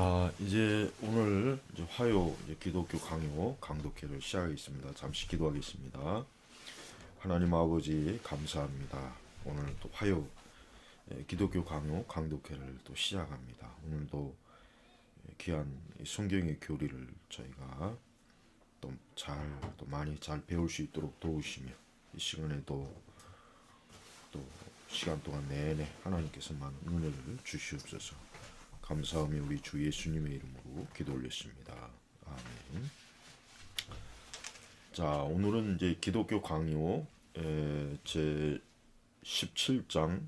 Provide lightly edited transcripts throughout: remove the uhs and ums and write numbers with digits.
자, 이제 오늘 이제 화요 이제 기독교 강요 강독회를 시작하겠습니다. 잠시 기도하겠습니다. 하나님 아버지 감사합니다. 오늘 또 화요 기독교 강요 강독회를 또 시작합니다. 오늘도 귀한 성경의 교리를 저희가 또 많이 잘 배울 수 있도록 도우시며 이 시간에도 또 시간 동안 내내 하나님께서 많은 은혜를 주시옵소서. 감사하며 우리 주 예수님의 이름으로 기도 올렸습니다. 아멘. 자, 오늘은 이제 기독교 강요 제 17장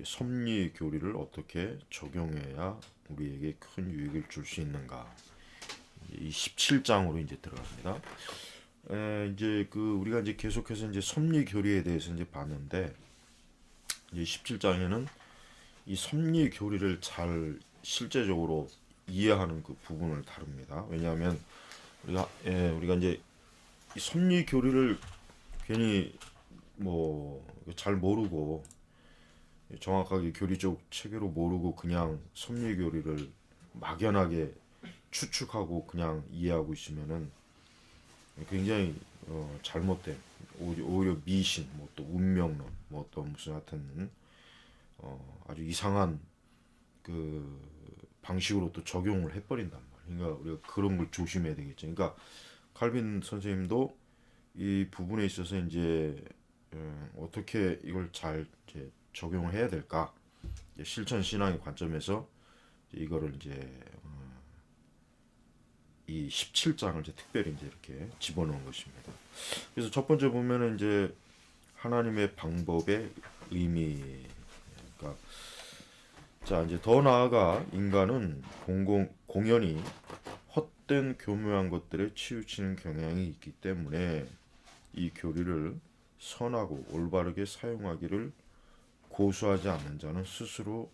섭리 교리를 어떻게 적용해야 우리에게 큰 유익을 줄 수 있는가. 이 17장으로 이제 들어갑니다. 이제 우리가 이제 계속해서 이제 섭리 교리에 대해서 이제 봤는데 이제 17장에는 이 섭리 교리를 잘 실제적으로 이해하는 그 부분을 다룹니다. 왜냐하면 우리가 이제 이 섭리 교리를 괜히 뭐 잘 모르고 정확하게 교리적 체계로 모르고 그냥 섭리 교리를 막연하게 추측하고 그냥 이해하고 있으면은 굉장히 잘못된 오히려 미신 뭐 또 운명론 뭐 또 무슨 하여튼 아주 이상한 그 방식으로 또 적용을 해버린단 말이에요. 그러니까 우리가 그런 걸 조심해야 되겠죠. 그러니까 칼빈 선생님도 이 부분에 있어서 이제 어떻게 이걸 잘 이제 적용을 해야 될까? 이제 실천 신앙의 관점에서 이거를 이제 이 17장을 이제 특별히 이제 이렇게 집어넣은 것입니다. 그래서 첫 번째 보면은 이제 하나님의 방법의 의미. 그러니까 자, 이제 더 나아가 인간은 공연히 헛된 교묘한 것들에 치우치는 경향이 있기 때문에 이 교리를 선하고 올바르게 사용하기를 고수하지 않는 자는 스스로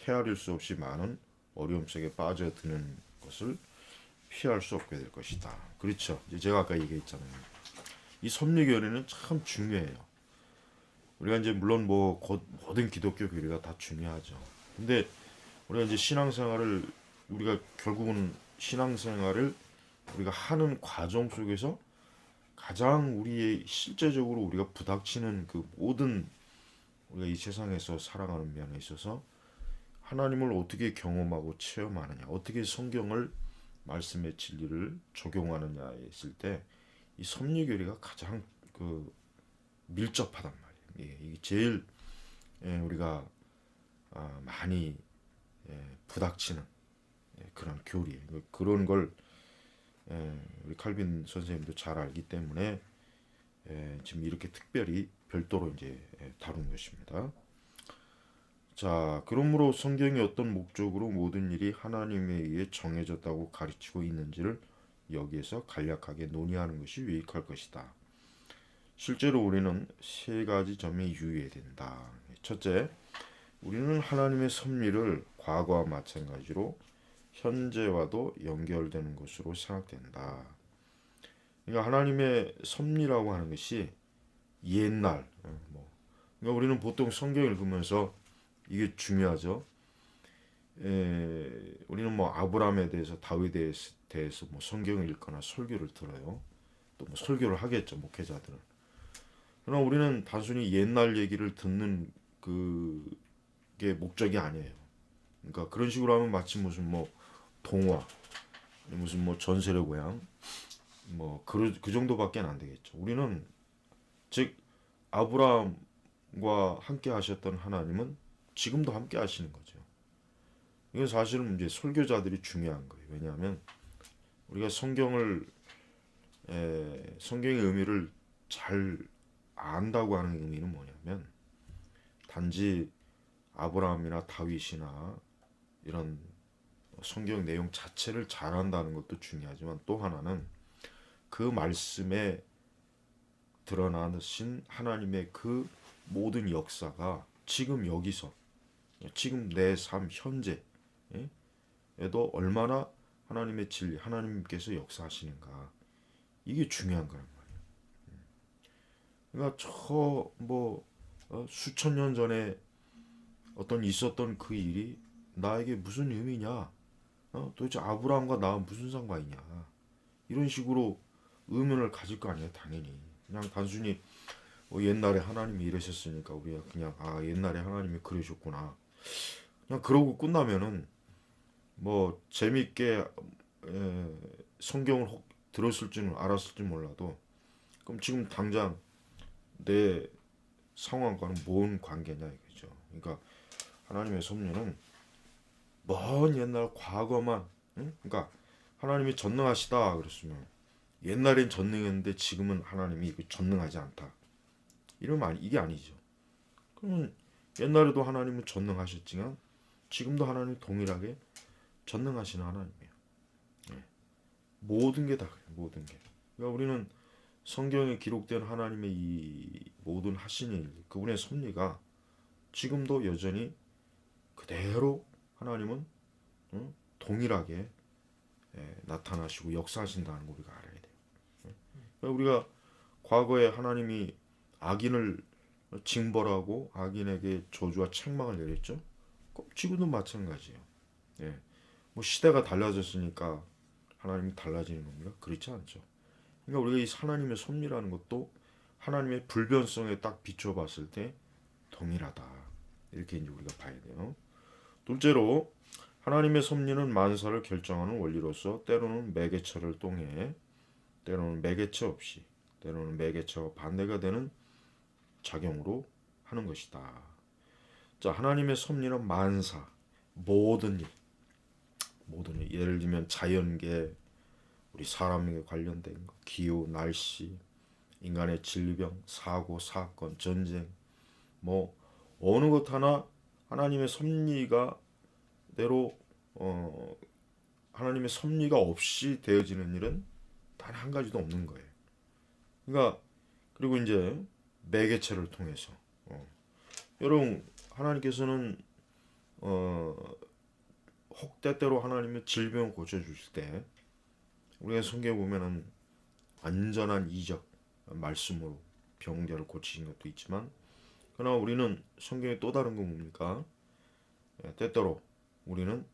헤아릴 수 없이 많은 어려움 속에 빠져드는 것을 피할 수 없게 될 것이다. 그렇죠. 이제 제가 아까 얘기했잖아요. 이 섭리 교리는 참 중요해요. 우리가 이제 물론 뭐 모든 기독교 교리가 다 중요하죠. 근데 우리가 이제 우리가 결국은 신앙생활을 우리가 하는 과정 속에서 가장 우리의 실제적으로 우리가 부닥치는 그 모든 우리가 이 세상에서 살아가는 면에 있어서 하나님을 어떻게 경험하고 체험하느냐, 어떻게 성경을 말씀의 진리를 적용하느냐에 있을 때 이 섭리교리가 가장 밀접하단 말이에요. 예, 이게 제일 우리가 많이 부닥치는 그런 교리예요. 그런 걸 우리 칼빈 선생님도 잘 알기 때문에 지금 이렇게 특별히 별도로 이제 다룬 것입니다. 자, 그러므로 성경이 어떤 목적으로 모든 일이 하나님에 의해 정해졌다고 가르치고 있는지를 여기에서 간략하게 논의하는 것이 유익할 것이다. 실제로 우리는 세 가지 점에 유의해야 된다. 첫째, 우리는 하나님의 섭리를 과거와 마찬가지로 현재와도 연결되는 것으로 생각된다. 그러니까 하나님의 섭리라고 하는 것이 옛날, 그러니까 우리는 보통 성경을 읽으면서 이게 중요하죠. 우리는 뭐 아브라함에 대해서 다윗에 대해서 뭐 성경을 읽거나 설교를 들어요. 또 뭐 설교를 하겠죠, 목회자들은. 그러나 우리는 단순히 옛날 얘기를 듣는 그게 목적이 아니에요. 그러니까 그런 식으로 하면 마치 무슨 뭐 동화, 무슨 뭐 전설의 고향, 뭐 그 정도밖에 안 되겠죠. 우리는 즉 아브라함과 함께 하셨던 하나님은 지금도 함께 하시는 거죠. 이건 사실은 이제 설교자들이 중요한 거예요. 왜냐하면 우리가 성경의 의미를 잘 안다고 하는 의미는 뭐냐면 단지 아브라함이나 다윗이나 이런 성경 내용 자체를 잘 안다는 것도 중요하지만 또 하나는 그 말씀에 드러나신 하나님의 그 모든 역사가 지금 여기서 지금 내 삶 현재 에도 얼마나 하나님의 진리, 하나님께서 역사하시는가 이게 중요한 거란 말이에요. 그러니까 수천 년 전에 어떤 있었던 그 일이 나에게 무슨 의미냐? 도대체 아브라함과 나 무슨 상관이냐 이런 식으로 의문을 가질 거 아니에요. 당연히 그냥 단순히 옛날에 하나님이 이러셨으니까 우리가 그냥 옛날에 하나님이 그러셨구나 그냥 그러고 끝나면은 뭐 재밌게 성경을 혹 들었을지는 알았을지 몰라도 그럼 지금 당장 내 상황과는 뭔 관계냐 이거죠. 그러니까 하나님의 섭리는 먼 옛날 과거만, 응? 그러니까 하나님이 전능하시다 그랬으면 옛날엔 전능했는데 지금은 하나님이 전능하지 않다. 이러면 이게 아니죠. 그러면 옛날에도 하나님은 전능하셨지만 지금도 하나님 동일하게 전능하시는 하나님이에요. 예. 모든 게 다 그래요. 모든 게. 그러니까 우리는 성경에 기록된 하나님의 이 모든 하신 일, 그분의 섭리가 지금도 여전히 그대로 하나님은 동일하게 나타나시고 역사하신다는 거 우리가 알아야 돼요. 그러니까 우리가 과거에 하나님이 악인을 징벌하고 악인에게 저주와 책망을 내렸죠. 지금도 마찬가지예요. 예. 뭐 시대가 달라졌으니까 하나님이 달라지는 겁니까? 그렇지 않죠. 그러니까 우리가 이 하나님의 섭리라는 것도 하나님의 불변성에 딱 비춰봤을 때 동일하다. 이렇게 이제 우리가 봐야 돼요. 둘째로 하나님의 섭리는 만사를 결정하는 원리로서 때로는 매개체를 통해 때로는 매개체 없이 때로는 매개체와 반대가 되는 작용으로 하는 것이다. 자, 하나님의 섭리는 만사 모든 일 모든 일 예를 들면 자연계 우리 사람에게 관련된 것 기후 날씨 인간의 질병 사고 사건 전쟁 뭐 어느 것 하나 하나님의 섭리가 대로 하나님의 섭리가 없이 되어지는 일은 단 한 가지도 없는 거예요. 그러니까 그리고 이제 매개체를 통해서 여러분 하나님께서는 어, 혹 때때로 하나님의 질병을 고쳐주실 때 우리가 성경에 보면은 완전한 이적 말씀으로 병자를 고치신 것도 있지만 그러나 우리는 성경에 또 다른 건 뭡니까? 때때로 우리는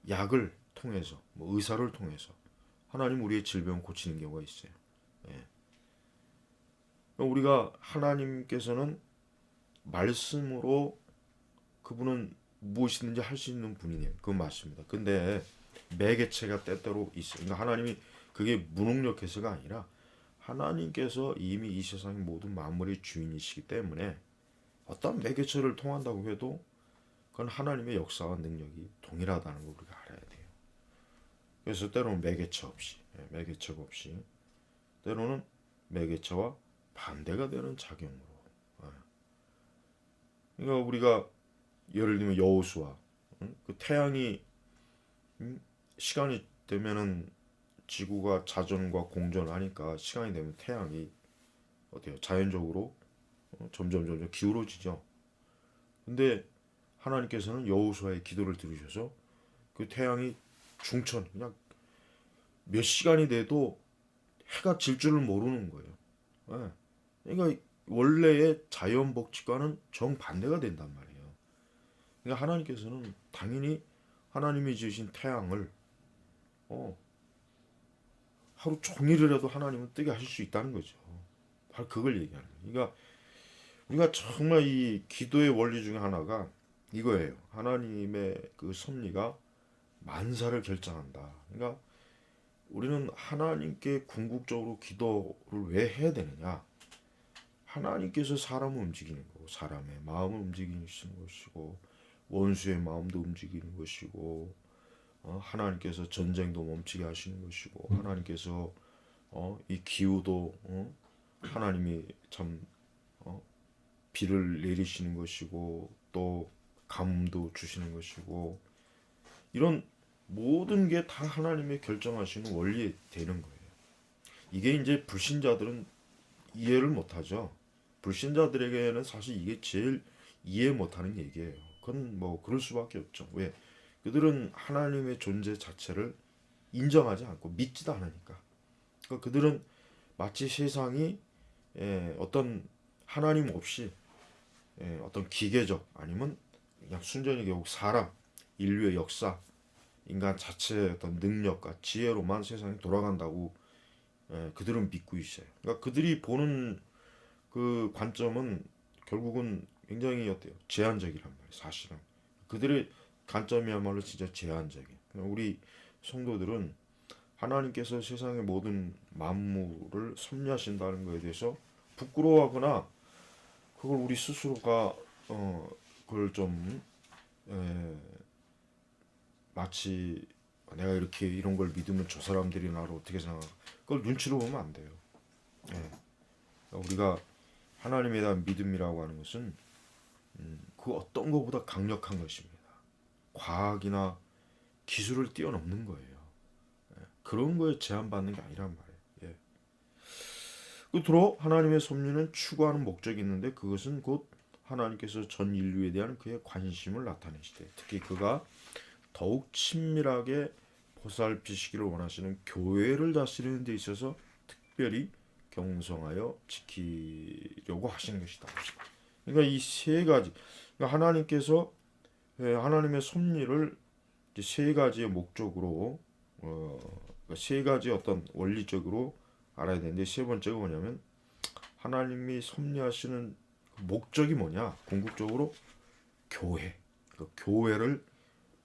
약을 통해서 뭐 의사를 통해서 하나님 우리의 질병을 고치는 경우가 있어요. 예. 우리가 하나님께서는 말씀으로 그분은 무엇이든지 할 수 있는 분이네요. 그건 맞습니다. 근데 매개체가 때때로 있어요. 그러니까 하나님이 그게 무능력해서가 아니라 하나님께서 이미 이 세상의 모든 만물의 주인이시기 때문에 어떤 매개체를 통한다고 해도 그건 하나님의 역사와 능력이 동일하다는 걸 우리가 알아야 돼요. 그래서 때로는 매개체 없이, 매개체가 없이, 때로는 매개체와 반대가 되는 작용으로. 그러니까 우리가 예를 들면 여호수아, 그 태양이 시간이 되면은 지구가 자전과 공전을 하니까 시간이 되면 태양이 어때요? 자연적으로 점점 기울어지죠. 근데 하나님께서는 여호수아의 기도를 들으셔서 그 태양이 중천 그냥 몇 시간이 돼도 해가 질 줄을 모르는 거예요. 예. 그러니까 원래의 자연 법칙과는 정반대가 된단 말이에요. 그러니까 하나님께서는 당연히 하나님이 지으신 태양을 어, 하루 종일이라도 하나님은 뜨게 하실 수 있다는 거죠. 바로 그걸 얘기하는 거예요. 그러니까 우리가 정말 이 기도의 원리 중에 하나가 이거예요. 하나님의 그 섭리가 만사를 결정한다. 그러니까 우리는 하나님께 궁극적으로 기도를 왜 해야 되느냐? 하나님께서 사람을 움직이는 거고 사람의 마음을 움직이시는 것이고 원수의 마음도 움직이는 것이고 하나님께서 전쟁도 멈추게 하시는 것이고 하나님께서 이 기후도 하나님이 참 비를 내리시는 것이고 또 가뭄도 주시는 것이고 이런 모든 게 다 하나님의 결정하시는 원리에 되는 거예요. 이게 이제 불신자들은 이해를 못하죠. 불신자들에게는 사실 이게 제일 이해 못하는 얘기예요. 그건 뭐 그럴 수밖에 없죠. 왜? 그들은 하나님의 존재 자체를 인정하지 않고 믿지도 않으니까. 그러니까 그들은 마치 세상이 어떤 하나님 없이 어떤 기계적 아니면 그냥 순전히 결국 사람, 인류의 역사 인간 자체의 어떤 능력과 지혜로만 세상이 돌아간다고 그들은 믿고 있어요. 그러니까 그들이 보는 그 관점은 결국은 굉장히 어때요? 제한적이란 말이에요. 사실은 그들의 관점이야말로 진짜 제한적이에요. 우리 성도들은 하나님께서 세상의 모든 만물을 섭리하신다는 것에 대해서 부끄러워하거나 그걸 우리 스스로가 그걸 좀 에, 마치 내가 이렇게 이런 걸 믿으면 저 사람들이 나를 어떻게 생각하 그걸 눈치로 보면 안 돼요. 예. 우리가 하나님에 대한 믿음이라고 하는 것은 그 어떤 것보다 강력한 것입니다. 과학이나 기술을 뛰어넘는 거예요. 그런 거에 제한받는 게 아니란 말이에요. 예. 끝으로 하나님의 섭리는 추구하는 목적이 있는데 그것은 곧 하나님께서 전 인류에 대한 그의 관심을 나타내시되 특히 그가 더욱 친밀하게 보살피시기를 원하시는 교회를 다스리는 데 있어서 특별히 경성하여 지키려고 하시는 것이다. 그러니까 이 세 가지, 그러니까 하나님께서 하나님의 섭리를 세 가지의 목적으로 세 가지 어떤 원리적으로 알아야 되는데 세 번째가 뭐냐면 하나님이 섭리하시는 목적이 뭐냐? 궁극적으로 교회, 그 교회를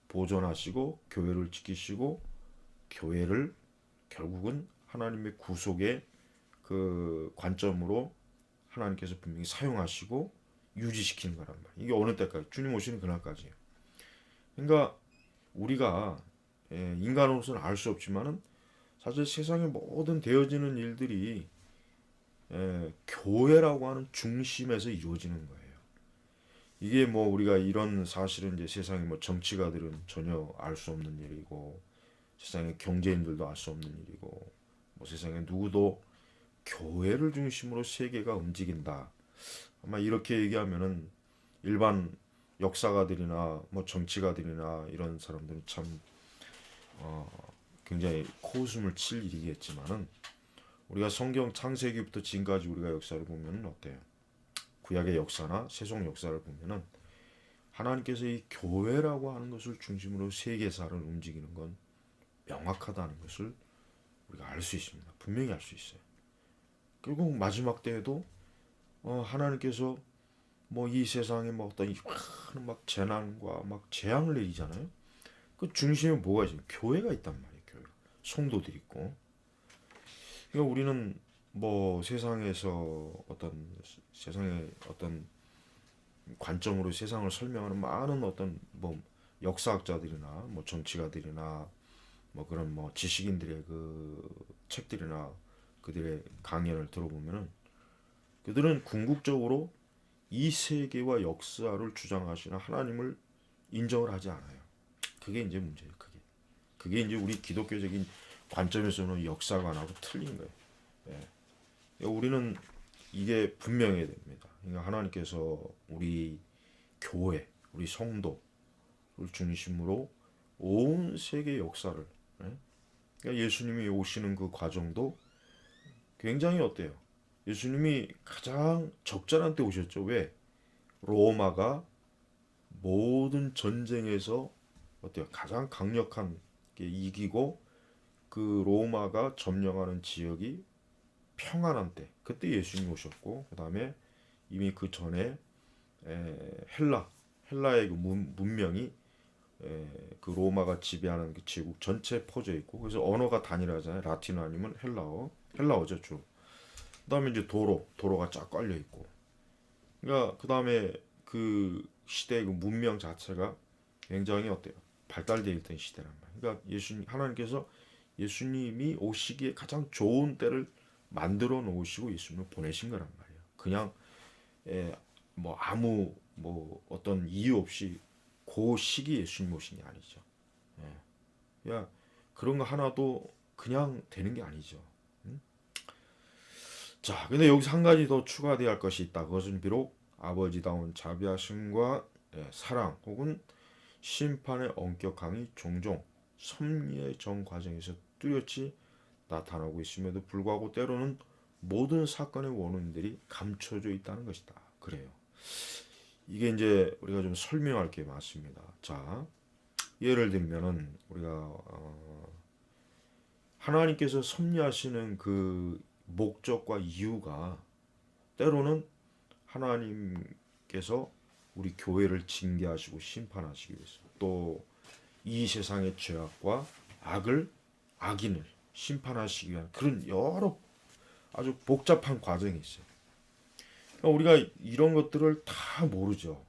보존하시고 교회를 지키시고 교회를 결국은 하나님의 구속의 그 관점으로 하나님께서 분명히 사용하시고 유지시키는 거란 말이에요. 이게 어느 때까지? 주님 오시는 그날까지예요. 그러니까 우리가 인간으로서는 알 수 없지만은 사실 세상의 모든 되어지는 일들이 교회라고 하는 중심에서 이루어지는 거예요. 이게 뭐 우리가 이런 사실은 이제 세상의 뭐 정치가들은 전혀 알 수 없는 일이고 세상의 경제인들도 알 수 없는 일이고 뭐 세상에 누구도 교회를 중심으로 세계가 움직인다. 아마 이렇게 얘기하면은 일반 역사가들이나 뭐 정치가들이나 이런 사람들은 참 굉장히 코웃음을 칠 일이겠지만은 우리가 성경 창세기부터 지금까지 우리가 역사를 보면 어때요? 구약의 역사나 세속 역사를 보면은 하나님께서 이 교회라고 하는 것을 중심으로 세계사를 움직이는 건 명확하다는 것을 우리가 알 수 있습니다. 분명히 알 수 있어요. 결국 마지막 때에도 하나님께서 뭐 이 세상에 뭐 어떤 많은 막 재난과 막 재앙을 내리잖아요. 그 중심에 뭐가 있어요? 교회가 있단 말이에요. 교회. 성도들이 있고. 그러니까 우리는 뭐 세상에서 어떤 세상의 어떤 관점으로 세상을 설명하는 많은 어떤 뭐 역사학자들이나 뭐 정치가들이나 뭐 그런 뭐 지식인들의 그 책들이나 그들의 강연을 들어보면은 그들은 궁극적으로 이 세계와 역사를 주장하시는 하나님을 인정을 하지 않아요. 그게 이제 문제예요. 그게 이제 우리 기독교적인 관점에서는 역사관하고 틀린 거예요. 예. 우리는 이게 분명해야 됩니다. 그러니까 하나님께서 우리 교회, 우리 성도를 중심으로 온 세계 역사를 그러니까 예수님이 오시는 그 과정도 굉장히 어때요? 예수님이 가장 적절한 때 오셨죠. 왜? 로마가 모든 전쟁에서 어때요? 가장 강력한 게 이기고 그 로마가 점령하는 지역이 평안한 때 그때 예수님이 오셨고 그 다음에 이미 그 전에 헬라의 그 문명이 그 로마가 지배하는 그 제국 전체에 퍼져 있고 그래서 언어가 단일하잖아요. 라틴어 아니면 헬라어죠 주. 그다음에 이제 도로가 쫙 깔려 있고. 그러니까 그다음에 그 시대의 그 문명 자체가 굉장히 어때요? 발달되어 있던 시대란 말이에요. 그러니까 하나님께서 예수님이 오시기에 가장 좋은 때를 만들어 놓으시고 예수님을 보내신 거란 말이에요. 그냥 뭐 아무 뭐 어떤 이유 없이 그 시기 예수님 오신 게 아니죠. 야 그런 거 하나도 그냥 되는 게 아니죠. 자, 근데 여기서 한 가지 더 추가되어야 할 것이 있다. 그것은 비록 아버지다운 자비하심과 사랑 혹은 심판의 엄격함이 종종 섭리의 전 과정에서 뚜렷이 나타나고 있음에도 불구하고 때로는 모든 사건의 원인들이 감춰져 있다는 것이다. 그래요. 이게 이제 우리가 좀 설명할 게 많습니다. 자, 예를 들면은 우리가 하나님께서 섭리하시는 그 목적과 이유가 때로는 하나님께서 우리 교회를 징계하시고 심판하시기 위해서, 또 이 세상의 죄악과 악인을 심판하시기 위한 그런 여러 아주 복잡한 과정이 있어요. 그러니까 우리가 이런 것들을 다 모르죠.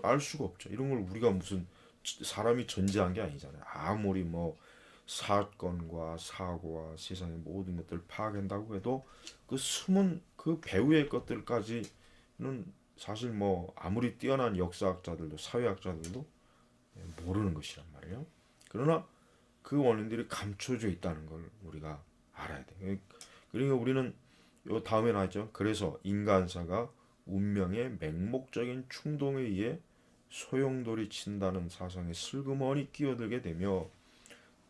알 수가 없죠. 이런 걸 우리가 무슨 사람이 전제한 게 아니잖아요. 아무리 뭐 사건과 사고와 세상의 모든 것들을 파악한다고 해도 그 숨은 그 배후의 것들까지는 사실 뭐 아무리 뛰어난 역사학자들도 사회학자들도 모르는 것이란 말이에요. 그러나 그 원인들이 감춰져 있다는 걸 우리가 알아야 돼요. 그러니까 우리는 요 다음에 나왔죠. 그래서 인간사가 운명의 맹목적인 충동에 의해 소용돌이 친다는 사상에 슬그머니 끼어들게 되며,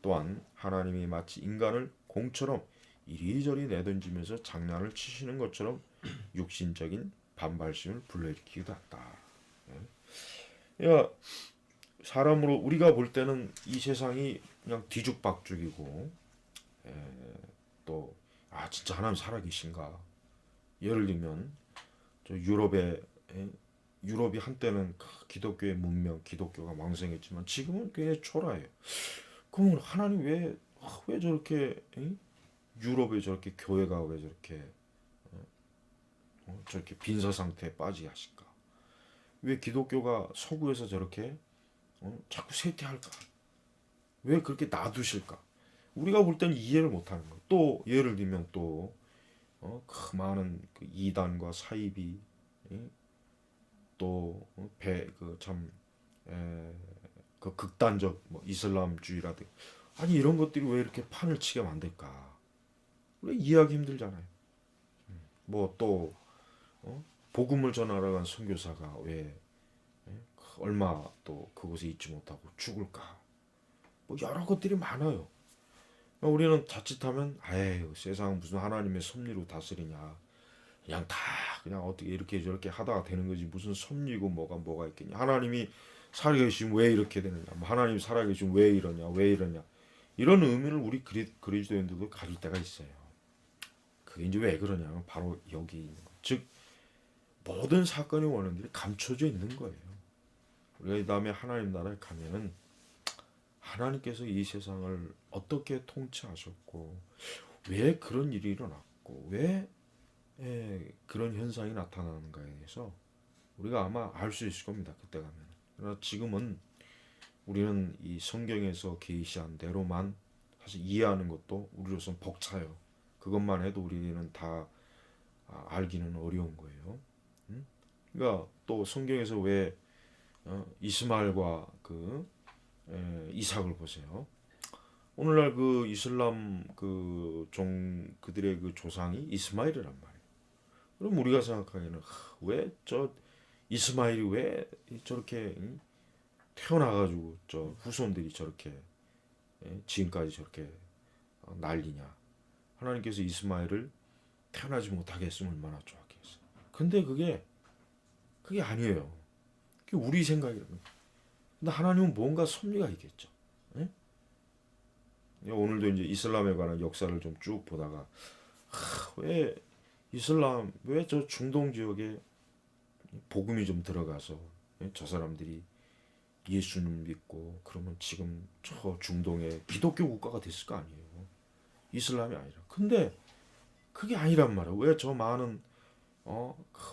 또한 하나님이 마치 인간을 공처럼 이리저리 내던지면서 장난을 치시는 것처럼 육신적인 반발심을 불러일으키기도 했다. 그러니까 사람으로 우리가 볼 때는 이 세상이 그냥 뒤죽박죽이고, 또 진짜 하나님 살아계신가? 예를 들면 저 유럽이 한때는 기독교의 문명, 기독교가 왕성했지만 지금은 꽤 초라해요. 그러면 하나님 왜 저렇게 유럽에 저렇게 교회가 왜 저렇게 빈사 상태에 빠지게 하실까? 왜 기독교가 서구에서 저렇게 자꾸 쇠퇴할까? 왜 그렇게 놔두실까? 우리가 볼 때는 이해를 못하는 거. 또 예를 들면 또 그 많은 그 이단과 사이비, 또배그참그 극단적 뭐 이슬람주의라든가, 아니 이런 것들이 왜 이렇게 판을 치게 만들까? 우리 이해하기 힘들잖아요. 뭐또 복음을 전하러 간 선교사가 왜 얼마 또 그곳에 있지 못하고 죽을까? 뭐 여러 것들이 많아요. 우리는 자칫하면 아유 세상 무슨 하나님의 섭리로 다스리냐, 그냥 다 그냥 어떻게 이렇게 저렇게 하다가 되는 거지, 무슨 섭리고 뭐가 있겠냐. 하나님이 살아계시면 왜 이렇게 되느냐, 뭐 하나님 살아계시면 왜 이러냐, 이런 의미를 우리 그리스도인들도 가질 때가 있어요. 그게 이제 왜 그러냐면 바로 여기 있는 거. 즉 모든 사건의 원인들이 감춰져 있는 거예요. 우리가 이 다음에 하나님 나라에 가면은 하나님께서 이 세상을 어떻게 통치하셨고, 왜 그런 일이 일어났고, 왜 그런 현상이 나타나는가에 대해서 우리가 아마 알 수 있을 겁니다. 그때 가면. 그러나 지금은 우리는 이 성경에서 계시한 대로만 사실 이해하는 것도 우리로서는 벅차요. 그것만 해도 우리는 다 알기는 어려운 거예요. 그러니까 또 성경에서 왜 이스마엘과 이삭을 보세요. 오늘날 그 이슬람 그들의 그 조상이 이스마엘이란 말이에요. 그럼 우리가 생각하기에는 왜 저 이스마엘이 왜 저렇게 태어나가지고 저 후손들이 저렇게 지금까지 저렇게 난리냐. 하나님께서 이스마엘을 태어나지 못하게 했으면 얼마나 좋았겠어요. 근데 그게 아니에요. 그게 우리 생각이라는. 근데 하나님은 뭔가 섭리가 있겠죠. 예? 오늘도 이제 이슬람에 관한 역사를 좀 쭉 보다가 왜 이슬람 왜 저 중동 지역에 복음이 좀 들어가서 저 사람들이 예수님 믿고 그러면 지금 저 중동에 기독교 국가가 됐을 거 아니에요. 이슬람이 아니라. 근데 그게 아니란 말이에요. 왜 저 많은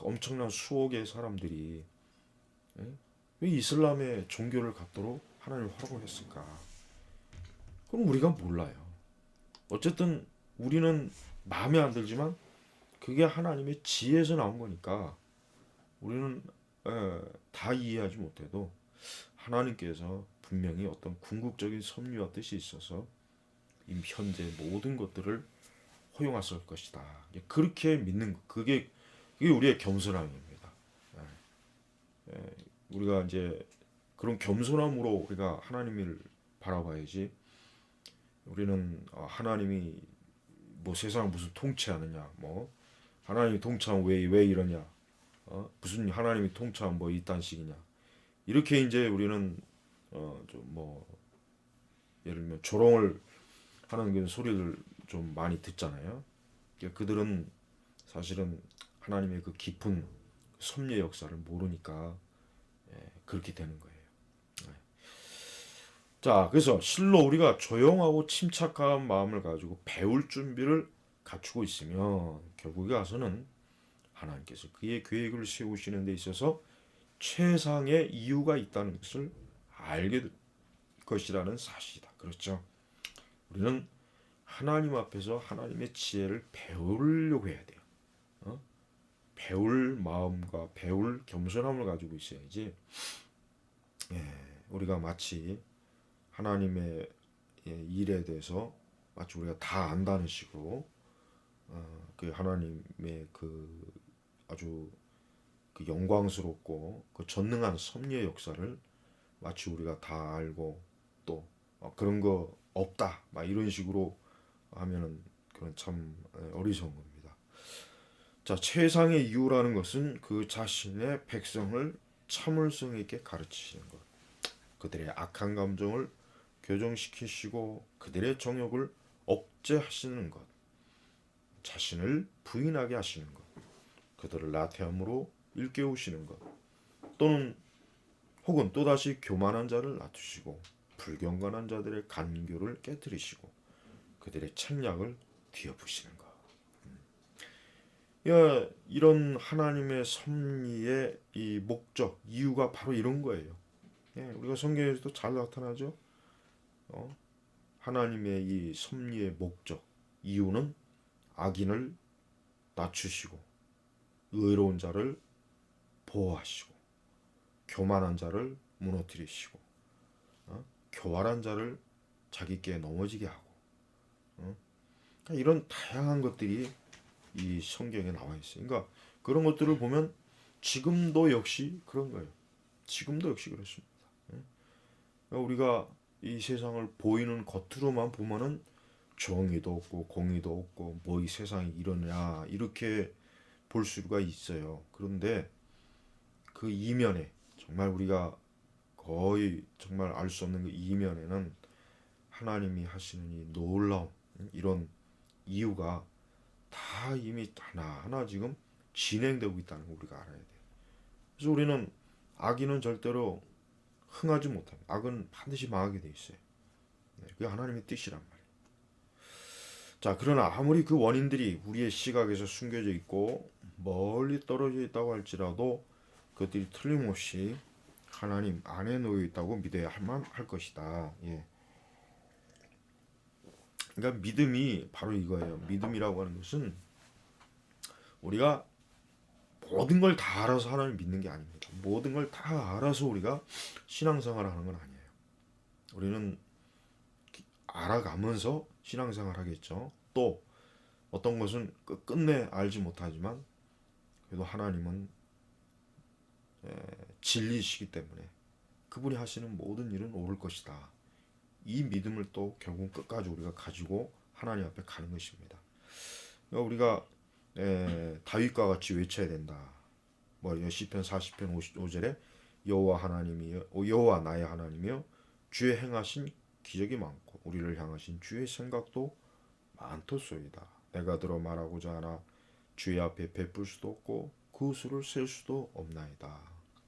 엄청난 수억의 사람들이 왜 이슬람의 종교를 갖도록 하나님을 허락했을까? 그럼 우리가 몰라요. 어쨌든 우리는 마음에 안 들지만 그게 하나님의 지혜에서 나온 거니까 우리는 다 이해하지 못해도 하나님께서 분명히 어떤 궁극적인 섭리와 뜻이 있어서 이 현재 모든 것들을 허용하실 것이다. 그렇게 믿는 것, 그게 우리의 겸손함입니다. 우리가 이제 그런 겸손함으로 우리가 하나님을 바라봐야지. 우리는 하나님이 뭐 세상을 무슨 통치하느냐, 뭐 하나님이 통치하면 왜 이러냐, 무슨 하나님이 통치하면 뭐 이딴 식이냐, 이렇게 이제 우리는 좀 뭐 예를 들면 조롱을 하는 그 소리를 좀 많이 듣잖아요. 그러니까 그들은 사실은 하나님의 그 깊은 섭리의 역사를 모르니까 그렇게 되는 거예요. 자, 그래서 실로 우리가 조용하고 침착한 마음을 가지고 배울 준비를 갖추고 있으면 결국에 가서는 하나님께서 그의 계획을 세우시는 데 있어서 최상의 이유가 있다는 것을 알게 될 것이라는 사실이다. 그렇죠? 우리는 하나님 앞에서 하나님의 지혜를 배우려고 해야 돼요. 어? 배울 마음과 배울 겸손함을 가지고 있어야지. 우리가 마치 하나님의 일에 대해서 마치 우리가 다 안다는 식으로 그 하나님의 그 아주 그 영광스럽고 그 전능한 섭리의 역사를 마치 우리가 다 알고 또 그런 거 없다 막 이런 식으로 하면은 그건 참 어리석은 겁니다. 자, 최상의 이유라는 것은 그 자신의 백성을 참을성 있게 가르치시는 것, 그들의 악한 감정을 교정시키시고 그들의 정욕을 억제하시는 것, 자신을 부인하게 하시는 것, 그들을 나태함으로 일깨우시는 것, 또는 혹은 또다시 교만한 자를 낮추시고 불경건한 자들의 간교를 깨뜨리시고 그들의 책략을 뒤엎으시는 것. 야, 이런 하나님의 섭리의 이 목적, 이유가 바로 이런 거예요. 우리가 성경에서도 잘 나타나죠. 어? 하나님의 이 섭리의 목적, 이유는 악인을 낮추시고 의로운 자를 보호하시고 교만한 자를 무너뜨리시고 교활한 자를 자기께 넘어지게 하고 그러니까 이런 다양한 것들이 이 성경에 나와 있어요. 그러니까 그런 것들을 보면 지금도 역시 그런 거예요. 지금도 역시 그렇습니다. 그러니까 우리가 이 세상을 보이는 겉으로만 보면은 정의도 없고 공의도 없고 뭐 이 세상이 이러냐 이렇게 볼 수가 있어요. 그런데 그 이면에 정말 우리가 거의 정말 알 수 없는 그 이면에는 하나님이 하시는 이 놀라운 이런 이유가 다 이미 하나하나 지금 진행되고 있다는 걸 우리가 알아야 돼요. 그래서 우리는 악인은 절대로 흥하지 못합니다. 악은 반드시 망하게 돼 있어요. 그게 하나님의 뜻이란 말이에요. 자, 그러나 아무리 그 원인들이 우리의 시각에서 숨겨져 있고 멀리 떨어져 있다고 할지라도 그것들이 틀림없이 하나님 안에 놓여 있다고 믿어야 할 것이다. 예. 그러니까 믿음이 바로 이거예요. 믿음이라고 하는 것은 우리가 모든 걸 다 알아서 하나님 믿는 게 아닙니다. 모든 걸 다 알아서 우리가 신앙생활을 하는 건 아니에요. 우리는 알아가면서 신앙생활 하겠죠. 또 어떤 것은 끝내 알지 못하지만 그래도 하나님은 진리시기 때문에 그분이 하시는 모든 일은 옳을 것이다. 이 믿음을 또 결국 끝까지 우리가 가지고 하나님 앞에 가는 것입니다. 그러니까 우리가 다윗과 같이 외쳐야 된다. 뭐 시편 40편 55절에 여호와 하나님이여 여호와 나의 하나님이여 주의 행하신 기적이 많고 우리를 향하신 주의 생각도 많도소이다. 내가 들어 말하고자 하나 주의 앞에 베풀 수도 없고 그 수를 셀 수도 없나이다.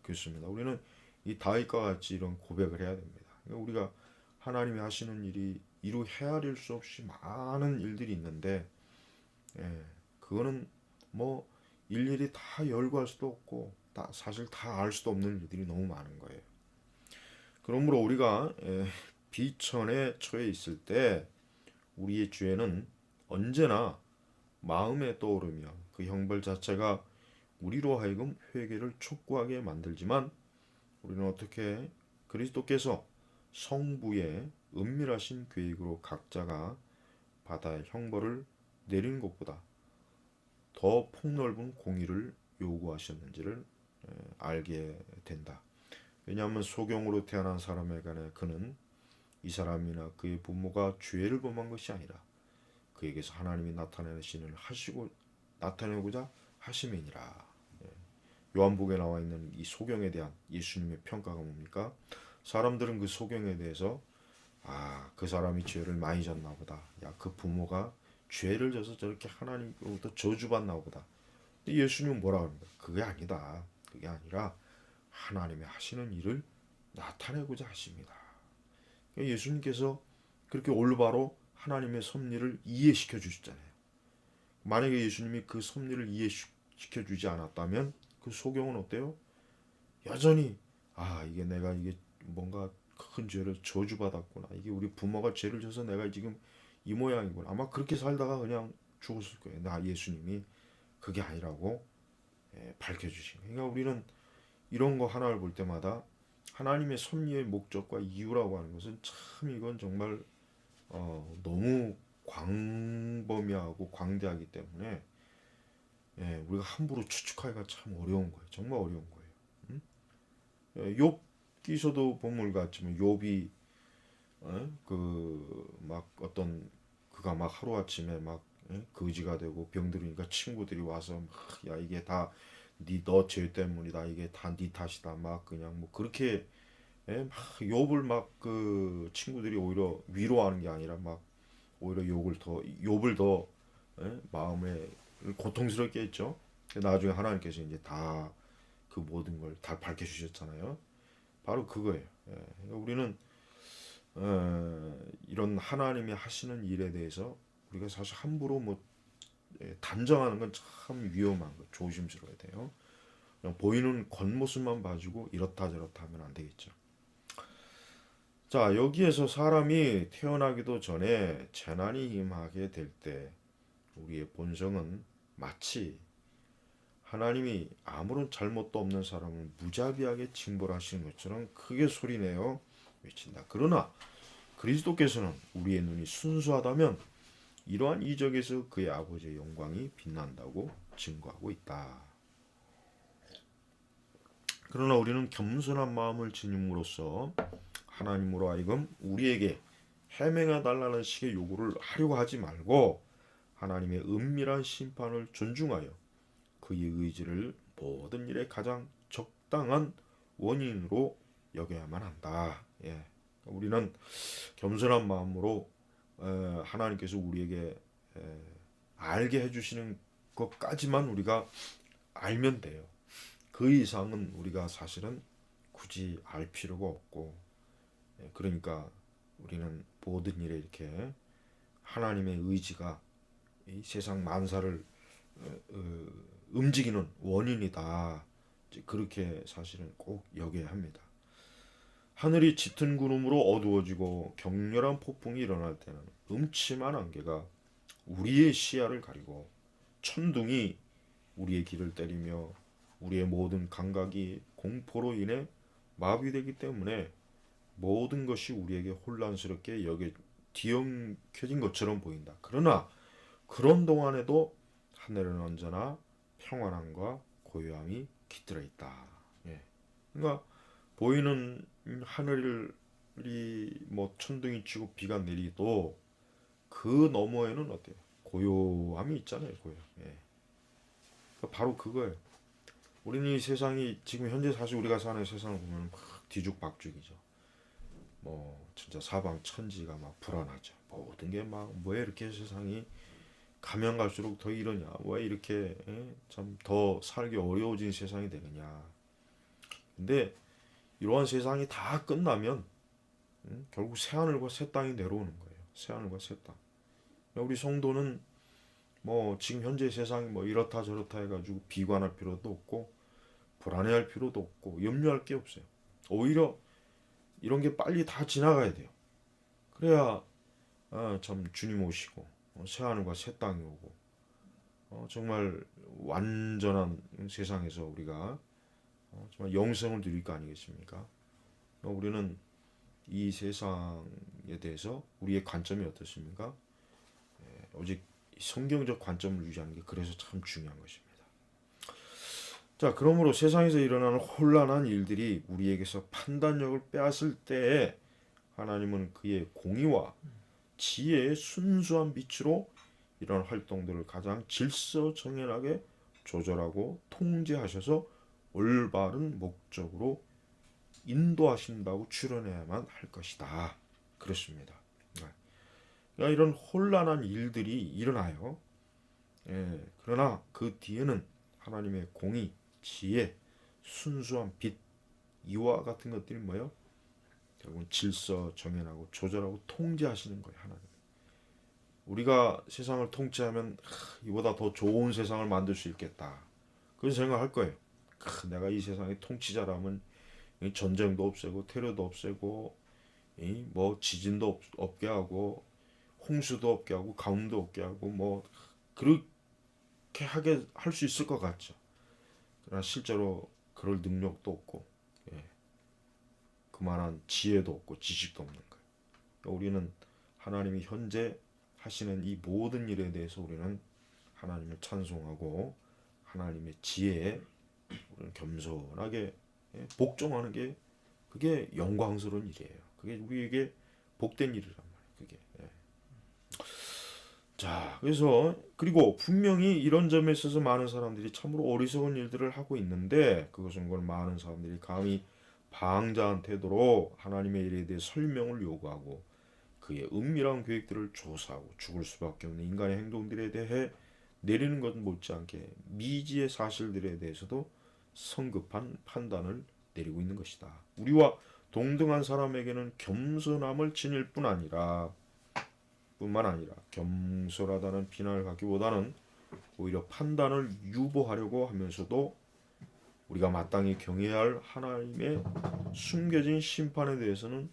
그렇습니다. 우리는 이 다윗과 같이 이런 고백을 해야 됩니다. 그러니까 우리가 하나님이 하시는 일이 이루 헤아릴 수 없이 많은 일들이 있는데 그거는 뭐 일일이 다 열거할 수도 없고 사실 다 알 수도 없는 일들이 너무 많은 거예요. 그러므로 우리가 비천에 처해 있을 때 우리의 죄는 언제나 마음에 떠오르며 그 형벌 자체가 우리로 하여금 회개를 촉구하게 만들지만 우리는 어떻게 그리스도께서 성부의 은밀하신 계획으로 각자가 받아야 형벌을 내리는 것보다 더 폭넓은 공의를 요구하셨는지를 알게 된다. 왜냐하면 소경으로 태어난 사람에 관해 그는 이 사람이나 그의 부모가 죄를 범한 것이 아니라 그에게서 하나님이 나타내시는 하시고 나타내고자 하심이니라. 요한복음에 나와 있는 이 소경에 대한 예수님의 평가가 뭡니까? 사람들은 그 소경에 대해서 그 사람이 죄를 많이 졌나 보다. 야, 그 부모가 죄를 져서 저렇게 하나님으로부터 저주받나 보다. 근데 예수님은 뭐라 합니까? 그게 아니다. 그게 아니라 하나님의 하시는 일을 나타내고자 하십니다. 그러니까 예수님께서 그렇게 올바로 하나님의 섭리를 이해시켜 주셨잖아요. 만약에 예수님이 그 섭리를 이해시켜 주지 않았다면 그 소경은 어때요? 여전히 이게 내가 이게 뭔가 큰 죄를 저주받았구나. 이게 우리 부모가 죄를 져서 내가 지금 이 모양이구나. 아마 그렇게 살다가 그냥 죽었을 거예요. 나 예수님이 그게 아니라고 밝혀주신 거예요. 그러니까 우리는 이런 거 하나를 볼 때마다 하나님의 섭리의 목적과 이유라고 하는 것은 참 이건 정말 너무 광범위하고 광대하기 때문에 우리가 함부로 추측하기가 참 어려운 거예요. 정말 어려운 거예요. 욥기서도 보물 같지만 욥이 그 막 어떤 그가 막 하루아침에 막 거지가 되고 병들으니까 친구들이 와서 막 야 이게 다 너 죄 때문이다 이게 다 네 탓이다 막 그냥 뭐 그렇게 막 욥을 막 그 친구들이 오히려 위로하는 게 아니라 막 오히려 욥을 더 마음에 고통스럽게 했죠. 나중에 하나님께서 이제 다 그 모든 걸 다 밝혀주셨잖아요. 바로 그거예요. 그러니까 우리는 이런 하나님이 하시는 일에 대해서 우리가 사실 함부로 뭐 단정하는 건 참 위험한 거, 조심스러워야 돼요. 그냥 보이는 겉모습만 봐주고 이렇다 저렇다 하면 안 되겠죠. 자, 여기에서 사람이 태어나기도 전에 재난이 임하게 될 때 우리의 본성은 마치 하나님이 아무런 잘못도 없는 사람을 무자비하게 징벌하시는 것처럼 크게 소리내어 외친다. 그러나 그리스도께서는 우리의 눈이 순수하다면 이러한 이적에서 그의 아버지의 영광이 빛난다고 증거하고 있다. 그러나 우리는 겸손한 마음을 지님으로써 하나님으로 하여금 우리에게 해명해 달라는 식의 요구를 하려고 하지 말고 하나님의 은밀한 심판을 존중하여 그의 의지를 모든 일에 가장 적당한 원인으로 여겨야만 한다. 우리는 겸손한 마음으로 하나님께서 우리에게 알게 해주시는 것까지만 우리가 알면 돼요. 그 이상은 우리가 사실은 굳이 알 필요가 없고 그러니까 우리는 모든 일에 이렇게 하나님의 의지가 이 세상 만사를 움직이는 원인이다. 그렇게 사실은 꼭 여겨야 합니다. 하늘이 짙은 구름으로 어두워지고 격렬한 폭풍이 일어날 때는 음침한 안개가 우리의 시야를 가리고 천둥이 우리의 귀를 때리며 우리의 모든 감각이 공포로 인해 마비되기 때문에 모든 것이 우리에게 혼란스럽게 뒤엉켜진 것처럼 보인다. 그러나 그런 동안에도 하늘은 언제나 평안함과 고요함이 깃들어 있다. 그러니까 보이는 하늘이 뭐 천둥이 치고 비가 내리도 그 너머에는 어때요? 고요함이 있잖아요. 고요. 그러니까 바로 그거예요. 우리는 이 세상이 지금 현재 사실 우리가 사는 세상을 보면 막 뒤죽박죽이죠. 뭐 진짜 사방천지가 막 불안하죠. 모든 게 막 왜 이렇게 세상이 가면 갈수록 더 이러냐? 왜 이렇게 참 더 살기 어려워진 세상이 되느냐? 근데 이러한 세상이 다 끝나면 결국 새 하늘과 새 땅이 내려오는 거예요. 새 하늘과 새 땅. 우리 성도는 뭐 지금 현재 세상이 뭐 이렇다 저렇다 해가지고 비관할 필요도 없고 불안해할 필요도 없고 염려할 게 없어요. 오히려 이런 게 빨리 다 지나가야 돼요. 그래야 참 주님 오시고 새 하늘과 새 땅이 오고 정말 완전한 세상에서 우리가 정말 영생을 누릴 거 아니겠습니까? 우리는 이 세상에 대해서 우리의 관점이 어떻습니까? 오직 성경적 관점을 유지하는 게 그래서 참 중요한 것입니다. 자, 그러므로 세상에서 일어나는 혼란한 일들이 우리에게서 판단력을 빼앗을 때에 하나님은 그의 공의와 지혜의 순수한 빛으로 이런 활동들을 가장 질서정연하게 조절하고 통제하셔서 올바른 목적으로 인도하신다고 출현해야만 할 것이다. 그렇습니다. 그러니까 이런 혼란한 일들이 일어나요. 그러나 그 뒤에는 하나님의 공의, 지혜, 순수한 빛, 이와 같은 것들이 뭐예요? 결국은 질서 정연하고 조절하고 통제하시는 거예요. 하나님. 우리가 세상을 통치하면 이보다 더 좋은 세상을 만들 수 있겠다. 그런 생각할 거예요. 내가 이 세상의 통치자라면 전쟁도 없애고 테러도 없애고 뭐 지진도 없게 하고 홍수도 없게 하고 가뭄도 없게 하고 뭐 그렇게 하게 할 수 있을 것 같죠. 그러나 실제로 그럴 능력도 없고 그만한 지혜도 없고 지식도 없는 거예요. 그러니까 우리는 하나님이 현재 하시는 이 모든 일에 대해서 우리는 하나님을 찬송하고 하나님의 지혜에 우리는 겸손하게 복종하는 게 그게 영광스러운 일이에요. 그게 우리에게 복된 일이란 말이에요. 그게. 자, 그래서 그리고 분명히 이런 점에 있어서 많은 사람들이 참으로 어리석은 일들을 하고 있는데 그것은 그걸 많은 사람들이 감히 방자한 태도로 하나님의 일에 대해 설명을 요구하고 그의 은밀한 계획들을 조사하고 죽을 수밖에 없는 인간의 행동들에 대해 내리는 것 못지않게 미지의 사실들에 대해서도 성급한 판단을 내리고 있는 것이다. 우리와 동등한 사람에게는 겸손함을 지닐 뿐만 아니라 겸손하다는 비난을 갖기보다는 오히려 판단을 유보하려고 하면서도 우리가 마땅히 경외해야 할 하나님의 숨겨진 심판에 대해서는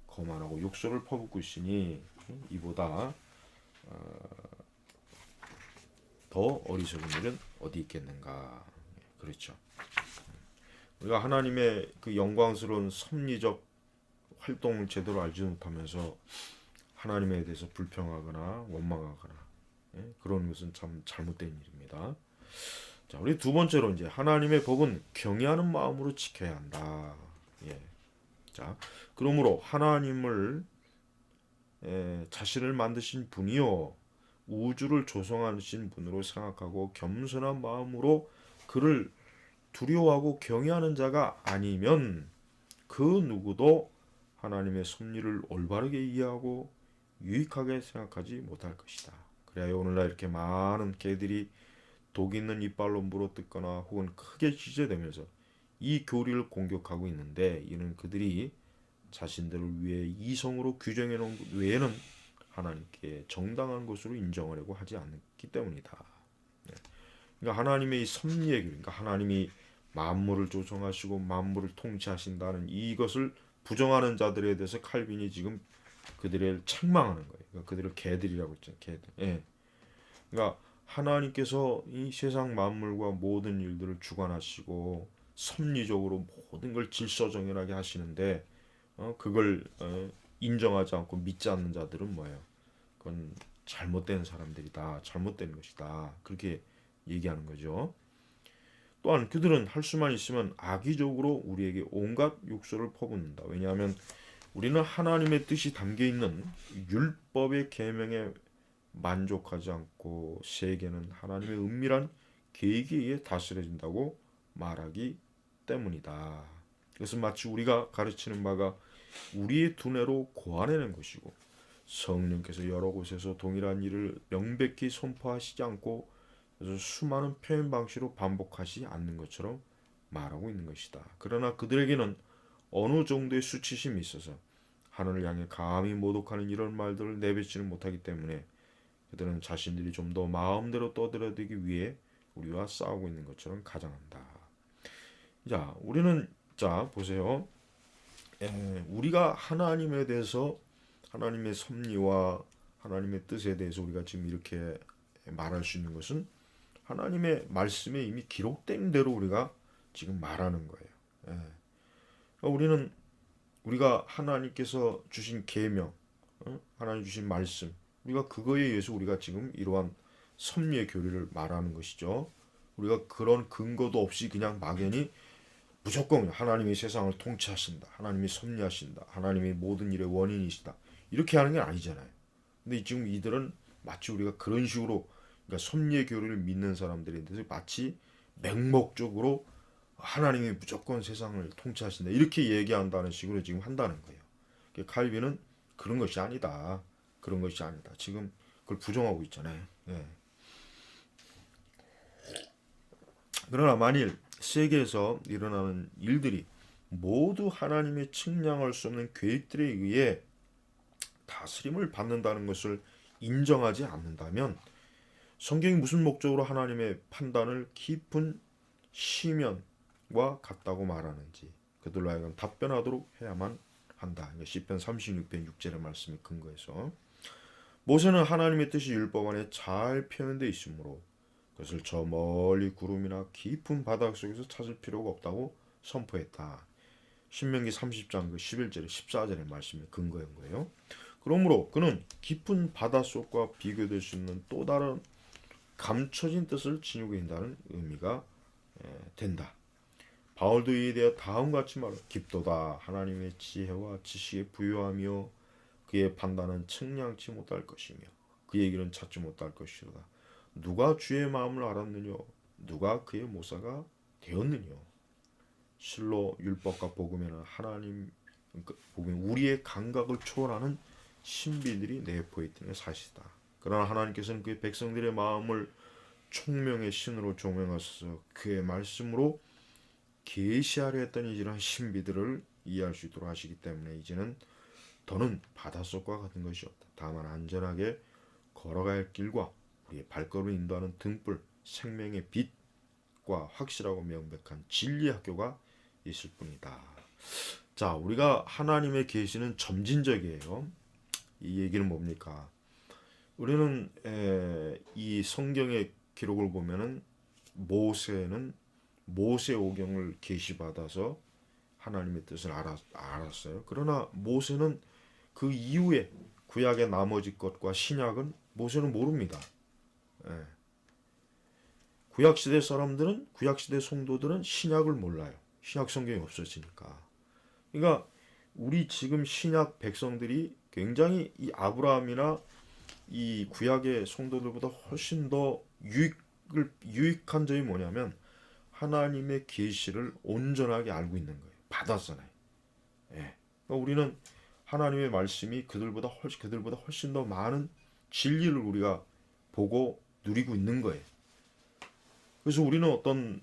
거만하고 욕설을 퍼붓고 있으니 이보다 더 어리석은 일은 어디 있겠는가. 그렇죠. 우리가 하나님의 그 영광스러운 섭리적 활동을 제대로 알지 못하면서 하나님에 대해서 불평하거나 원망하거나 그런 것은 참 잘못된 일입니다. 자, 우리 두 번째로 이제 하나님의 법은 경외하는 마음으로 지켜야 한다. 자, 그러므로 하나님을 자신을 만드신 분이요 우주를 조성하신 분으로 생각하고 겸손한 마음으로 그를 두려워하고 경외하는 자가 아니면 그 누구도 하나님의 섭리를 올바르게 이해하고 유익하게 생각하지 못할 것이다. 그래야 오늘날 이렇게 많은 개들이 독 있는 이빨로 물어뜯거나 혹은 크게 지저대면서 이 교리를 공격하고 있는데 이는 그들이 자신들을 위해 이성으로 규정해 놓은 외에는 하나님께 정당한 것으로 인정하려고 하지 않기 때문이다. 그러니까 하나님의 이 섭리의 교리, 그러니까 하나님이 만물을 조성하시고 만물을 통치하신다는 이것을 부정하는 자들에 대해서 칼빈이 지금 그들을 책망하는 거예요. 그러니까 그들을 개들이라고 했잖아요. 개들. 그러니까 하나님께서 이 세상 만물과 모든 일들을 주관하시고 섭리적으로 모든 걸 질서정연하게 하시는데 그걸 인정하지 않고 믿지 않는 자들은 뭐예요? 그건 잘못된 사람들이다. 잘못된 것이다. 그렇게 얘기하는 거죠. 또한 그들은 할 수만 있으면 악의적으로 우리에게 온갖 욕설을 퍼붓는다. 왜냐하면 우리는 하나님의 뜻이 담겨 있는 율법의 계명에 만족하지 않고 세계는 하나님의 은밀한 계획에 의해 다스려진다고 말하기 때문이다. 이것은 마치 우리가 가르치는 바가 우리의 두뇌로 고안해낸 것이고 성령께서 여러 곳에서 동일한 일을 명백히 선포하시지 않고 그래서 수많은 표현 방식으로 반복하지 않는 것처럼 말하고 있는 것이다. 그러나 그들에게는 어느 정도의 수치심이 있어서 하늘을 향해 감히 모독하는 이런 말들을 내뱉지는 못하기 때문에 그들은 자신들이 좀 더 마음대로 떠들어대기 위해 우리와 싸우고 있는 것처럼 가정한다. 자, 우리는 자 보세요. 우리가 하나님에 대해서 하나님의 섭리와 하나님의 뜻에 대해서 우리가 지금 이렇게 말할 수 있는 것은 하나님의 말씀에 이미 기록된 대로 우리가 지금 말하는 거예요. 그러니까 우리가 하나님께서 주신 계명, 하나님 주신 말씀, 우리가 그거에 의해서 우리가 지금 이러한 섭리의 교리를 말하는 것이죠. 우리가 그런 근거도 없이 그냥 막연히 무조건 하나님이 세상을 통치하신다, 하나님이 섭리하신다, 하나님이 모든 일의 원인이시다 이렇게 하는 게 아니잖아요. 근데 지금 이들은 마치 우리가 그런 식으로 그러니까 섭리의 교리를 믿는 사람들인데 마치 맹목적으로 하나님이 무조건 세상을 통치하신다 이렇게 얘기한다는 식으로 지금 한다는 거예요. 칼빈은 그런 것이 아니다. 그런 것이 아니다. 지금 그걸 부정하고 있잖아요. 예. 그러나 만일 세계에서 일어나는 일들이 모두 하나님의 측량할 수 없는 계획들에 의해 다스림을 받는다는 것을 인정하지 않는다면 성경이 무슨 목적으로 하나님의 판단을 깊은 시면과 같다고 말하는지 그들로 하여금 답변하도록 해야만 한다. 시편 36편 6절의 말씀에 근거해서 모세는 하나님의 뜻이 율법 안에 잘 표현되어 있으므로 그것을 저 멀리 구름이나 깊은 바닥 속에서 찾을 필요가 없다고 선포했다. 신명기 30장 그 11절에 14절의 말씀에 근거한 거예요. 그러므로 그는 깊은 바닷속과 비교될 수 있는 또 다른 감춰진 뜻을 지니고 있다는 의미가 된다. 바울도 이에 대해 다음과 같이 말을 깊도다 하나님의 지혜와 지식에 부유하며 그의 판단은 측량치 못할 것이며 그의 길은 찾지 못할 것이로다. 누가 주의 마음을 알았느냐 누가 그의 모사가 되었느냐. 실로 율법과 복음에는 하나님 복음이 우리의 감각을 초월하는 신비들이 내포해 있는 게 사실이다. 그러나 하나님께서는 그의 백성들의 마음을 총명의 신으로 조명하셔서 그의 말씀으로 계시하려 했던 이러한 신비들을 이해할 수 있도록 하시기 때문에 이제는 더는 바닷속과 같은 것이 없다. 다만 안전하게 걸어갈 길과 우리의 발걸음을 인도하는 등불, 생명의 빛과 확실하고 명백한 진리의 학교가 있을 뿐이다. 자, 우리가 하나님의 계시는 점진적이에요. 이 얘기는 뭡니까? 우리는 이 성경의 기록을 보면은 모세는 모세 오경을 계시받아서 하나님의 뜻을 알았어요. 그러나 모세는 그 이후에 구약의 나머지 것과 신약은 모세는 모릅니다. 예. 구약시대 사람들은 구약시대 성도들은 신약을 몰라요. 신약 성경이 없어지니까. 그러니까 우리 지금 신약 백성들이 굉장히 이 아브라함이나 이 구약의 성도들보다 훨씬 더 유익한 점이 뭐냐면 하나님의 계시를 온전하게 알고 있는 거예요. 받았잖아요. 예. 그러니까 우리는 하나님의 말씀이 그들보다 훨씬 더 많은 진리를 우리가 보고 누리고 있는 거예요. 그래서 우리는 어떤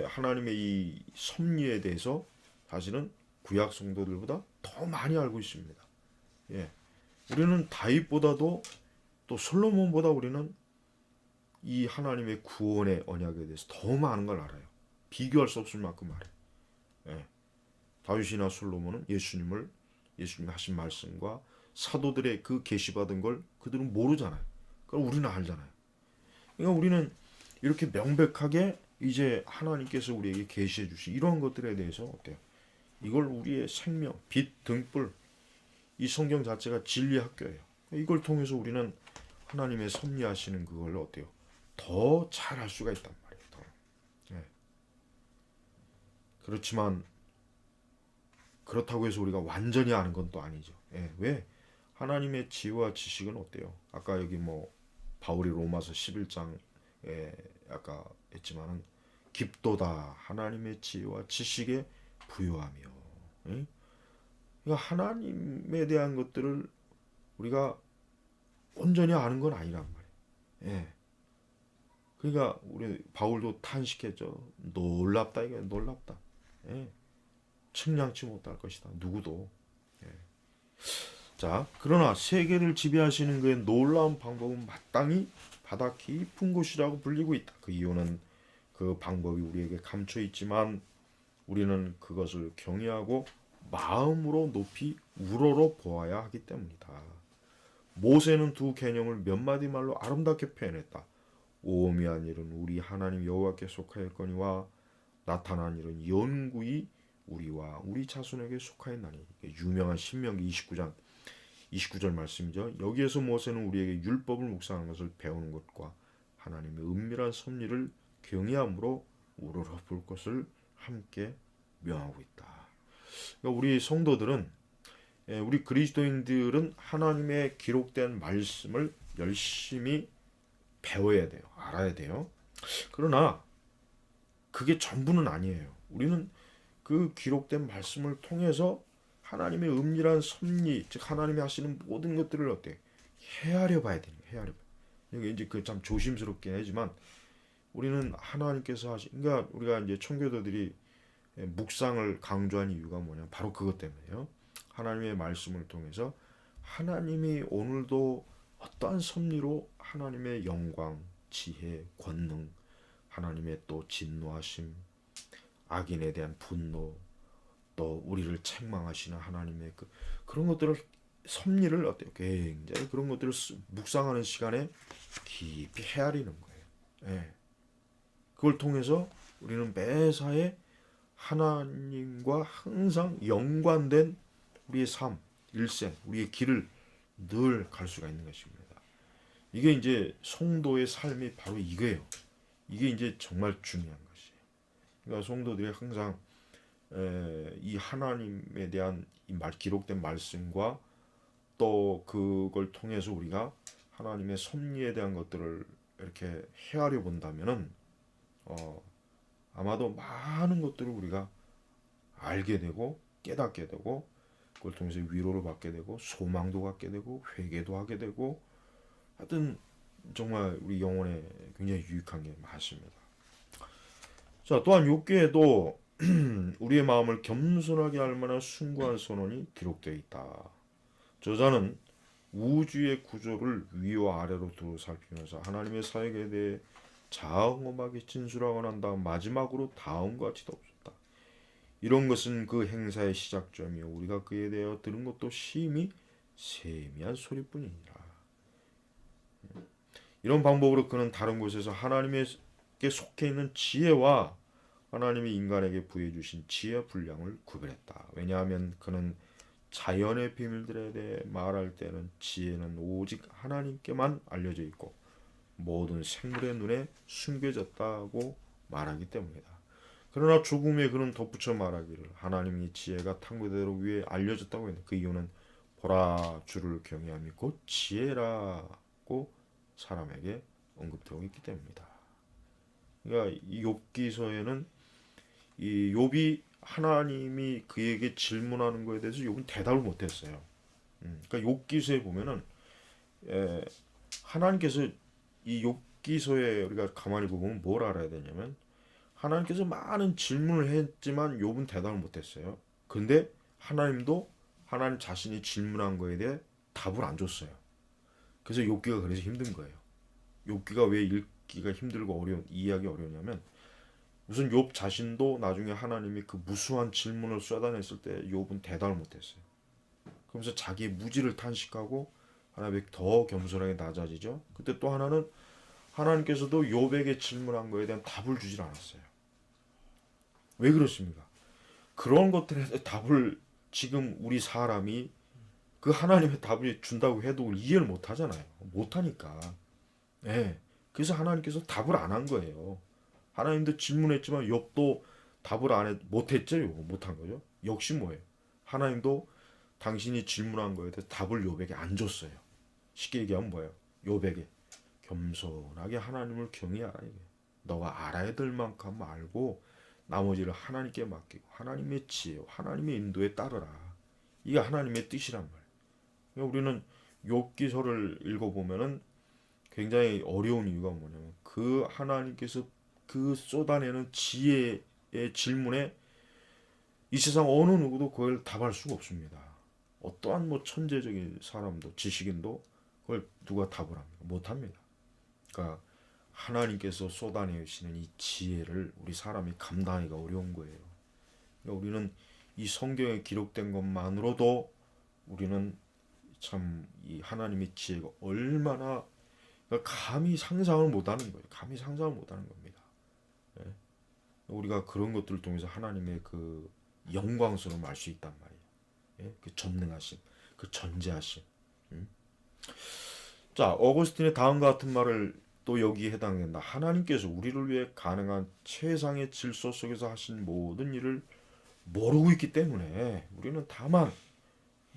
하나님의 이 섭리에 대해서 사실은 구약 성도들보다 더 많이 알고 있습니다. 예. 우리는 다윗보다도 또 솔로몬보다 우리는 이 하나님의 구원의 언약에 대해서 더 많은 걸 알아요. 비교할 수 없을 만큼 알아요. 예. 다윗이나 솔로몬은 예수님이 하신 말씀과 사도들의 그 계시받은 걸 그들은 모르잖아요. 그럼 우리는 알잖아요. 그러니까 우리는 이렇게 명백하게 이제 하나님께서 우리에게 계시해 주신 이런 것들에 대해서 어때요? 이걸 우리의 생명, 빛, 등불, 이 성경 자체가 진리 학교예요. 이걸 통해서 우리는 하나님의 섭리하시는 그걸 어때요? 더 잘 알 수가 있단 말이에요. 더. 예. 그렇지만 그렇다고 해서 우리가 완전히 아는 건 또 아니죠. 예. 왜? 하나님의 지혜와 지식은 어때요? 아까 여기 뭐 바울이 로마서 11장에 아까 했지만은 깊도다 하나님의 지혜와 지식에 부요하며. 예? 그러니까 하나님에 대한 것들을 우리가 온전히 아는 건 아니란 말이에요. 예. 그러니까 우리 바울도 탄식했죠. 놀랍다 이게 놀랍다. 예. 측량치 못할 것이다. 누구도. 예. 자, 그러나 세계를 지배하시는 그의 놀라운 방법은 마땅히 바다 깊은 곳이라고 불리고 있다. 그 이유는 그 방법이 우리에게 감춰 있지만 우리는 그것을 경외하고 마음으로 높이 우러러 보아야 하기 때문이다. 모세는 두 개념을 몇 마디 말로 아름답게 표현했다. 오묘한 일은 우리 하나님 여호와께 속하였거니와 나타난 일은 영구히 우리와 우리 자손에게 속하였나니. 유명한 신명기 29장 29절 말씀이죠. 여기에서 모세는 우리에게 율법을 묵상하는 것을 배우는 것과 하나님의 은밀한 섭리를 경외함으로 우러러 볼 것을 함께 명하고 있다. 그러니까 우리 성도들은 우리 그리스도인들은 하나님의 기록된 말씀을 열심히 배워야 돼요. 알아야 돼요. 그러나 그게 전부는 아니에요. 우리는 그 기록된 말씀을 통해서 하나님의 은밀한 섭리, 즉 하나님이 하시는 모든 것들을 어때 헤아려 봐야 되는 거예요. 헤아려 봐. 이게 이제 그 참 조심스럽긴 하지만 우리는 하나님께서 하신, 그러니까 우리가 이제 청교도들이 묵상을 강조한 이유가 뭐냐? 바로 그것 때문에요. 하나님의 말씀을 통해서 하나님이 오늘도 어떠한 섭리로 하나님의 영광, 지혜, 권능, 하나님의 또 진노하심, 악인에 대한 분노, 또 우리를 책망하시는 하나님의 그런 것들을 섭리를 어때요? 굉장히 그런 것들을 묵상하는 시간에 깊이 헤아리는 거예요. 예. 그걸 통해서 우리는 매사에 하나님과 항상 연관된 우리의 삶, 일생, 우리의 길을 늘 갈 수가 있는 것입니다. 이게 이제 성도의 삶이 바로 이거예요. 이게 이제 정말 중요한 것이에요. 그러니까 성도들이 항상 이 하나님에 대한 기록된 말씀과 또 그걸 통해서 우리가 하나님의 섭리에 대한 것들을 이렇게 헤아려 본다면은 아마도 많은 것들을 우리가 알게 되고 깨닫게 되고 그걸 통해서 위로를 받게 되고 소망도 갖게 되고 회개도 하게 되고 하여튼 정말 우리 영혼에 굉장히 유익한 게 많습니다. 자, 또한 욥기에도 우리의 마음을 겸손하게 할 만한 숭고한 선언이 기록되어 있다. 저자는 우주의 구조를 위와 아래로 두루 살피면서 하나님의 사역에 대해 장엄하게 진술하고 난 다음 마지막으로 다음과 같이 덧붙였다. 이런 것은 그 행사의 시작점이요 우리가 그에 대하여 들은 것도 심히 세미한 소리뿐이니라. 이런 방법으로 그는 다른 곳에서 하나님께 속해 있는 지혜와 하나님이 인간에게 부여해 주신 지혜의 분량을 구별했다. 왜냐하면 그는 자연의 비밀들에 대해 말할 때는 지혜는 오직 하나님께만 알려져 있고 모든 생물의 눈에 숨겨졌다고 말하기 때문이다. 그러나 조금 후에 그는 덧붙여 말하기를 하나님이 지혜가 탕구대로 위에 알려졌다고 했는데 그 이유는 보라 주를 경외함이 곧 지혜라고 사람에게 언급되고 있기 때문이다. 그러니까 이 욥기서에는 이 욥이 하나님이 그에게 질문하는 거에 대해서 욥은 대답을 못했어요. 그러니까 욥기서에 보면은 하나님께서 이 욥기서에 우리가 가만히 보면 뭘 알아야 되냐면 하나님께서 많은 질문을 했지만 욥은 대답을 못했어요. 근데 하나님도 하나님 자신이 질문한 거에 대해 답을 안 줬어요. 그래서 욥기가 그래서 힘든 거예요. 욥기가 왜 읽기가 힘들고 이해하기 어려우냐면 우선 욥 자신도 나중에 하나님이 그 무수한 질문을 쏟아냈을 때 욥은 대답을 못했어요. 그러면서 자기의 무지를 탄식하고 하나님께 더 겸손하게 낮아지죠. 그때 또 하나는 하나님께서도 욥에게 질문한 거에 대한 답을 주질 않았어요. 왜 그렇습니까? 그런 것들에 대해 답을 지금 우리 사람이 그 하나님의 답을 준다고 해도 이해를 못 하잖아요. 못 하니까. 네. 그래서 하나님께서 답을 안 한 거예요. 하나님도 질문했지만 욥도 답을 못했죠. 못한 거죠. 역시 뭐예요? 하나님도 당신이 질문한 거에 대해서 답을 욥에게 안 줬어요. 쉽게 얘기하면 뭐예요? 욥에게 겸손하게 하나님을 경외하라. 너가 알아야 될 만큼 알고 나머지를 하나님께 맡기고 하나님의 지혜, 하나님의 인도에 따르라. 이게 하나님의 뜻이란 말이에요. 그러니까 우리는 욥기서를 읽어보면은 굉장히 어려운 이유가 뭐냐면 그 하나님께서 그 쏟아내는 지혜의 질문에 이 세상 어느 누구도 그걸 답할 수가 없습니다. 어떠한 뭐 천재적인 사람도 지식인도 그걸 누가 답을 합니까? 못합니다. 그러니까 하나님께서 쏟아내시는 이 지혜를 우리 사람이 감당하기가 어려운 거예요. 그러니까 우리는 이 성경에 기록된 것만으로도 우리는 참 이 하나님의 지혜가 얼마나 그러니까 감히 상상을 못하는 거예요. 감히 상상을 못하는 겁니다. 예? 우리가 그런 것들을 통해서 하나님의 그 영광스러움을 알 수 있단 말이에요. 예? 그 전능하심, 그 전제하심. 자, 어거스틴의 다음과 같은 말을 또 여기에 해당된다. 하나님께서 우리를 위해 가능한 최상의 질서 속에서 하신 모든 일을 모르고 있기 때문에 우리는 다만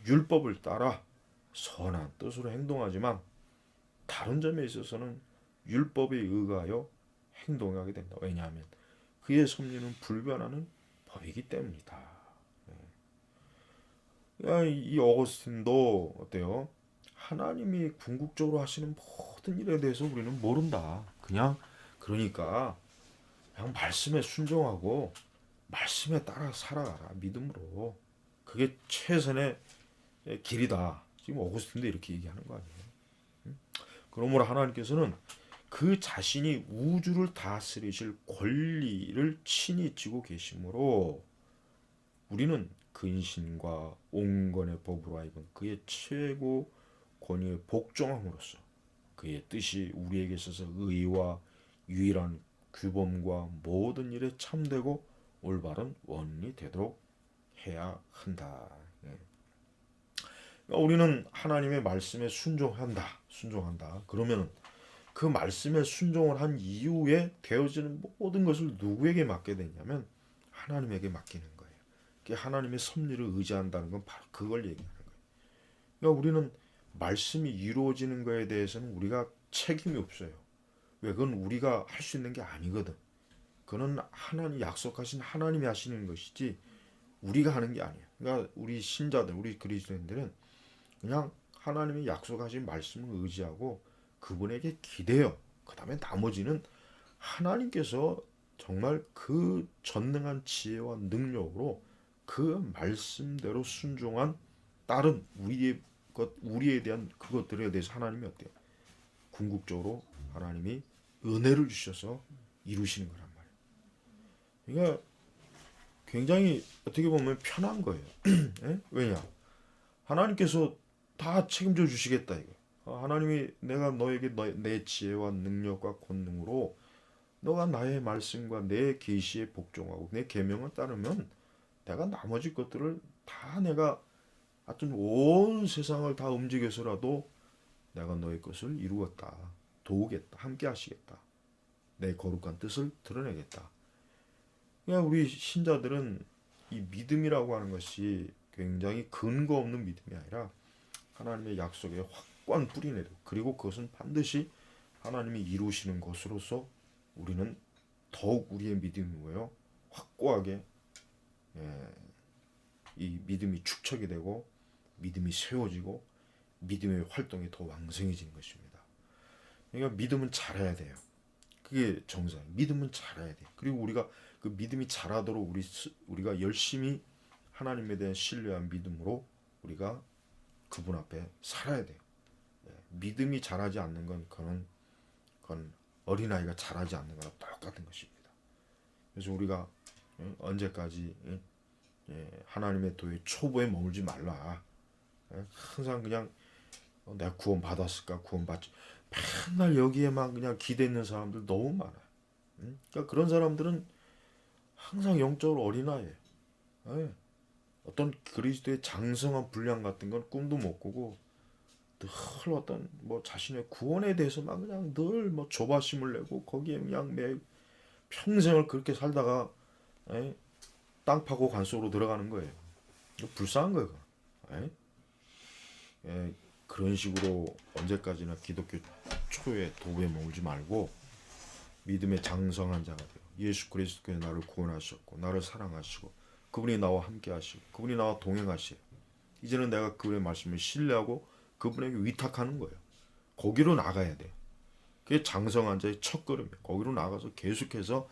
율법을 따라 선한 뜻으로 행동하지만 다른 점에 있어서는 율법에 의하여 행동하게 된다. 왜냐하면 그의 섭리는 불변하는 법이기 때문이다. 이 어거스틴도 어때요? 하나님이 궁극적으로 하시는 모든 일에 대해서 우리는 모른다. 그러니까 그냥 말씀에 순종하고 말씀에 따라 살아가라. 믿음으로. 그게 최선의 길이다. 지금 어거스틴도 이렇게 얘기하는 거 아니에요? 그러므로 하나님께서는 그 자신이 우주를 다스리실 권리를 친히 쥐고 계시므로 우리는 근신과 온건의 법으로 하여금 그의 최고 권위에 복종함으로써 그의 뜻이 우리에게 있어서 의와 유일한 규범과 모든 일에 참되고 올바른 원인이 되도록 해야 한다. 그러니까 우리는 하나님의 말씀에 순종한다. 그러면 그 말씀에 순종을 한 이후에 되어지는 모든 것을 누구에게 맡게 되냐면 하나님에게 맡기는 거예요. 그게 하나님의 섭리를 의지한다는 건 바로 그걸 얘기하는 거예요. 그러니까 우리는 말씀이 이루어지는 거에 대해서는 우리가 책임이 없어요. 왜? 그건 우리가 할 수 있는 게 아니거든. 그는 하나님 약속하신 하나님이 하시는 것이지 우리가 하는 게 아니야. 그러니까 우리 신자들, 우리 그리스도인들은 그냥 하나님이 약속하신 말씀을 의지하고 그분에게 기대요. 그 다음에 나머지는 하나님께서 정말 그 전능한 지혜와 능력으로 그 말씀대로 순종한 다른 우리에 대한 그것들에 대해서 하나님이 어때요? 궁극적으로 하나님이 은혜를 주셔서 이루시는 거란 말이에요. 그러니까 굉장히 어떻게 보면 편한 거예요. 예? 왜냐? 하나님께서 다 책임져 주시겠다 이거. 하나님이 내가 너에게 내 지혜와 능력과 권능으로 너가 나의 말씀과 내 계시에 복종하고 내 계명을 따르면 내가 나머지 것들을 다 내가 하여튼 온 세상을 다 움직여서라도 내가 너의 것을 이루었다. 도우겠다. 함께 하시겠다. 내 거룩한 뜻을 드러내겠다. 그러니까 우리 신자들은 이 믿음이라고 하는 것이 굉장히 근거 없는 믿음이 아니라 하나님의 약속에 확고한 뿌리 내리고 그리고 그것은 반드시 하나님이 이루시는 것으로서 우리는 더욱 우리의 믿음이 뭐예요? 확고하게 이 믿음이 축적이 되고 믿음이 세워지고 믿음의 활동이 더 왕성해지는 것입니다. 그러니까 믿음은 잘해야 돼요. 그게 정상. 믿음은 잘해야 돼. 그리고 우리가 그 믿음이 잘하도록 우리가 열심히 하나님에 대한 신뢰한 믿음으로 우리가 그분 앞에 살아야 돼요. 믿음이 잘하지 않는 건 그건 어린아이가 잘하지 않는 거랑 똑같은 것입니다. 그래서 우리가 언제까지 하나님의 도의 초보에 머물지 말라. 항상 그냥 내가 구원 받았을까 구원 받지 맨날 여기에만 그냥 기대 있는 사람들 너무 많아요. 그러니까 그런 사람들은 항상 영적으로 어린아이예요. 어떤 그리스도의 장성한 분량 같은 건 꿈도 못 꾸고 늘 어떤 뭐 자신의 구원에 대해서만 그냥 늘 뭐 조바심을 내고 거기에 그냥 매 평생을 그렇게 살다가 땅 파고 관 속으로 들어가는 거예요. 불쌍한 거예요. 그런 식으로 언제까지나 기독교 초의 도구에 머물지 말고 믿음의 장성한 자가 돼요. 예수 그리스도께서 나를 구원하셨고 나를 사랑하시고 그분이 나와 함께 하시고 그분이 나와 동행하시고 이제는 내가 그분의 말씀을 신뢰하고 그분에게 위탁하는 거예요. 거기로 나가야 돼요. 그게 장성한 자의 첫걸음이에요. 거기로 나가서 계속해서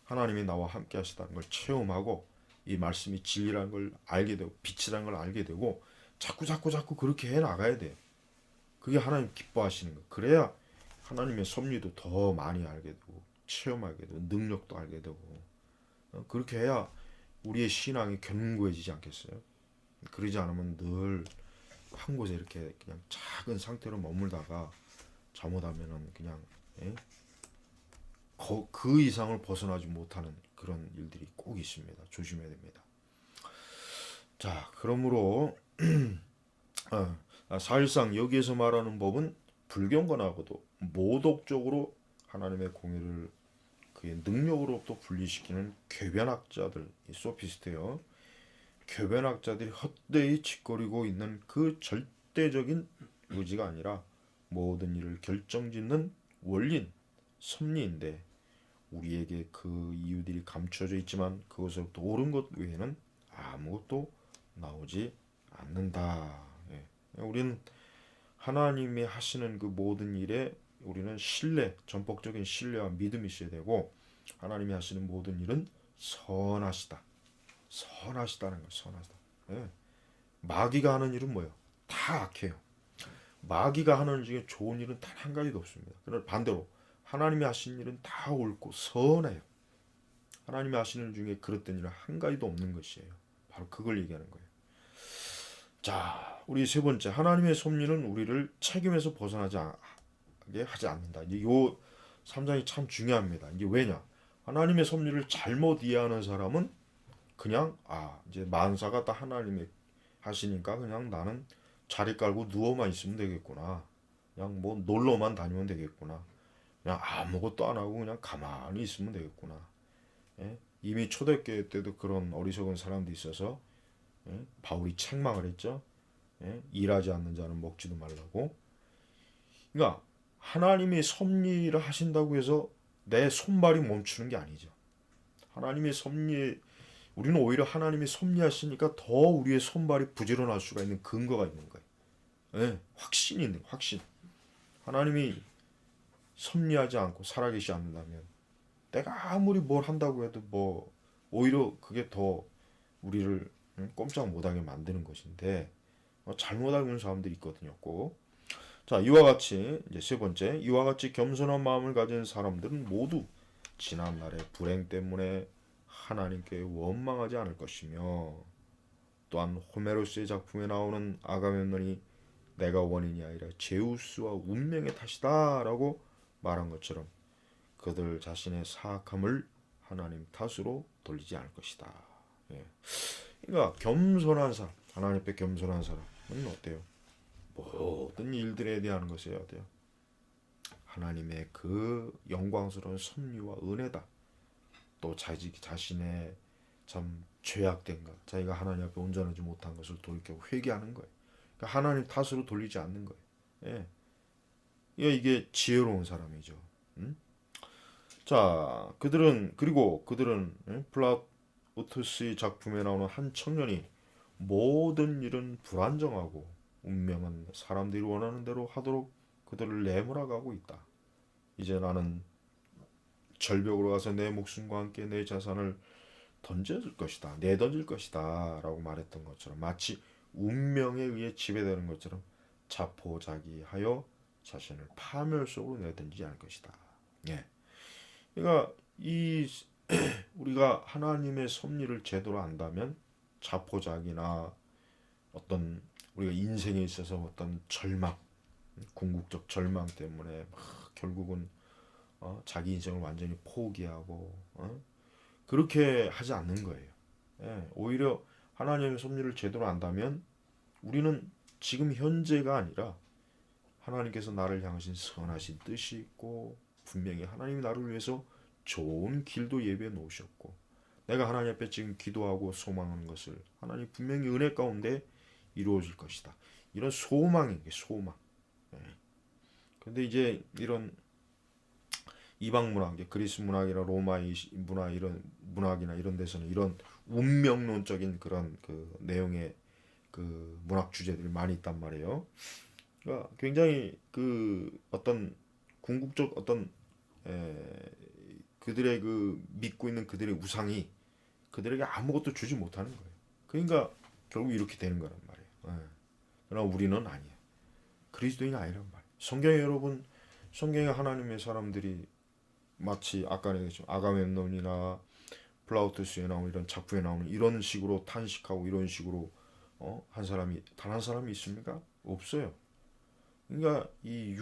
하나님이 나와 함께 하시다는 걸 체험하고 이 말씀이 진리라는 걸 알게 되고 빛이라는 걸 알게 되고 자꾸 그렇게 해 나가야 돼요. 그게 하나님 기뻐하시는 거. 그래야 하나님의 섭리도 더 많이 알게 되고 체험하게 되고 능력도 알게 되고 그렇게 해야 우리의 신앙이 견고해지지 않겠어요? 그러지 않으면 늘 한 곳에 이렇게 그냥 작은 상태로 머물다가 잘못하면은 그냥 그 이상을 벗어나지 못하는 그런 일들이 꼭 있습니다. 조심해야 됩니다. 자, 그러므로 사실상 여기에서 말하는 법은 불경건하고도 모독적으로 하나님의 공의를 그의 능력으로부터 분리시키는 궤변학자들, 소피스트요. 궤변학자들이 헛되이 짓거리고 있는 그 절대적인 의지가 아니라 모든 일을 결정짓는 원리인 섭리인데 우리에게 그 이유들이 감춰져 있지만 그것으로부터 옳은 것 외에는 아무것도 나오지 않는다. 예. 우리는 하나님이 하시는 그 모든 일에 우리는 신뢰, 전폭적인 신뢰와 믿음이 있어야 되고 하나님이 하시는 모든 일은 선하시다. 선하시다는 거예요. 선하시다. 예. 마귀가 하는 일은 뭐예요? 다 악해요. 마귀가 하는 중에 좋은 일은 단 한 가지도 없습니다. 그러나 반대로 하나님이 하시는 일은 다 옳고 선해요. 하나님이 하시는 일 중에 그릇된 일은 한 가지도 없는 것이에요. 바로 그걸 얘기하는 거예요. 자, 우리 세 번째, 하나님의 섭리는 우리를 책임에서 벗어나지 않게 하지 않는다. 이제 요 3장이 참 중요합니다. 이게 왜냐? 하나님의 섭리를 잘못 이해하는 사람은 그냥 이제 만사가 다 하나님이 하시니까 그냥 나는 자리 깔고 누워만 있으면 되겠구나. 그냥 뭐 놀러만 다니면 되겠구나. 그냥 아무것도 안 하고 그냥 가만히 있으면 되겠구나. 예? 이미 초대교회 때도 그런 어리석은 사람도 있어서 바울이 책망을 했죠. 일하지 않는 자는 먹지도 말라고. 그러니까 하나님이 섭리를 하신다고 해서 내 손발이 멈추는 게 아니죠. 하나님의 섭리, 우리는 오히려 하나님이 섭리하시니까 더 우리의 손발이 부지런할 수가 있는 근거가 있는 거예요. 확신이 있는 거예요. 확신. 하나님이 섭리하지 않고 살아계시지 않는다면 내가 아무리 뭘 한다고 해도 뭐 오히려 그게 더 우리를 꼼짝 못하게 만드는 것인데 잘못 알고 있는 사람들이 있거든요. 꼭. 자, 이와 같이 이제 세 번째, 이와 같이 겸손한 마음을 가진 사람들은 모두 지난 날의 불행 때문에 하나님께 원망하지 않을 것이며 또한 호메로스의 작품에 나오는 아가멤논이 내가 원인이 아니라 제우스와 운명의 탓이다라고 말한 것처럼 그들 자신의 사악함을 하나님 탓으로 돌리지 않을 것이다. 예. 그러니까 겸손한 사람, 하나님 앞에 겸손한 사람은 어때요? 모든 일들에 대한 것이 어때요? 하나님의 그 영광스러운 섭리와 은혜다. 또 자신의 참 죄악된 것, 자기가 하나님 앞에 온전하지 못한 것을 돌이켜 회개하는 거예요. 그러니까 하나님 탓으로 돌리지 않는 거예요. 예. 이게 지혜로운 사람이죠. 음? 자, 그들은 플라우투스의 작품에 나오는 한 청년이 모든 일은 불안정하고 운명은 사람들이 원하는 대로 하도록 그들을 내몰아가고 있다. 이제 나는 절벽으로 가서 내 목숨과 함께 내 자산을 던져줄 것이다. 내던질 것이다. 라고 말했던 것처럼 마치 운명에 의해 지배되는 것처럼 자포자기하여 자신을 파멸 속으로 내던지지 않을 것이다. 예. 그러니까 우리가 하나님의 섭리를 제대로 안다면 자포자기나 어떤 우리가 인생에 있어서 어떤 절망, 궁극적 절망 때문에 결국은 자기 인생을 완전히 포기하고 그렇게 하지 않는 거예요. 오히려 하나님의 섭리를 제대로 안다면 우리는 지금 현재가 아니라 하나님께서 나를 향하신 선하신 뜻이 있고 분명히 하나님이 나를 위해서 좋은 길도 예비해 놓으셨고 내가 하나님 앞에 지금 기도하고 소망하는 것을 하나님 분명히 은혜 가운데 이루어질 것이다. 이런 소망인 게 소망. 근데 이제 이런 이방 문학, 그리스 문학이나 로마의 문화 이런 문학이나 이런 데서는 이런 운명론적인 그런 그 내용의 그 문학 주제들이 많이 있단 말이에요. 그러니까 굉장히 그 어떤 궁극적 어떤 에, 그들의 그 믿고 있는 그들의 우상이 그들에게 아무것도 주지 못하는 거예요. 그러니까 결국 이렇게 되는 거란 말이에요. 그러나 우리는 아니에요. 그리스도인이 아니란 말이에요. 성경에 여러분, 성경에 하나님의 사람들이 마치 아까 얘기했죠. 아가멤논이나 플라우투스에 나오는 이런 작품에 나오는 이런 식으로 탄식하고 이런 식으로 한 사람이 단 한 사람이 있습니까? 없어요. 그러니까 이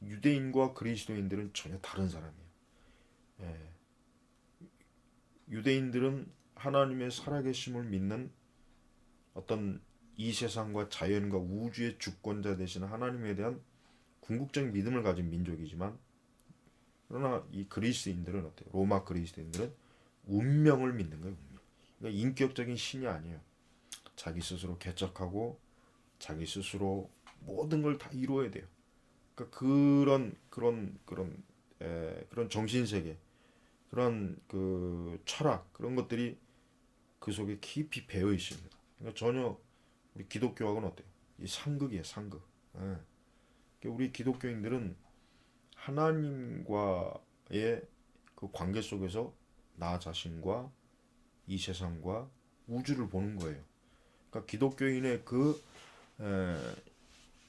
유대인과 그리스도인들은 전혀 다른 사람이에요. 예. 유대인들은 하나님의 살아계심을 믿는 어떤 이 세상과 자연과 우주의 주권자 되신 하나님에 대한 궁극적인 믿음을 가진 민족이지만 그러나 이 그리스인들은 어때요? 로마 그리스인들은 운명을 믿는 거예요. 운명. 그러니까 인격적인 신이 아니에요. 자기 스스로 개척하고 자기 스스로 모든 걸 다 이루어야 돼요. 그러니까 그런 그런 정신세계, 그런 그 철학, 그런 것들이 그 속에 깊이 배어 있습니다. 그러니까 전혀 우리 기독교학은 어때요? 이 상극이에요, 상극. 예. 그러니까 우리 기독교인들은 하나님과의 그 관계 속에서 나 자신과 이 세상과 우주를 보는 거예요. 그러니까 기독교인의 그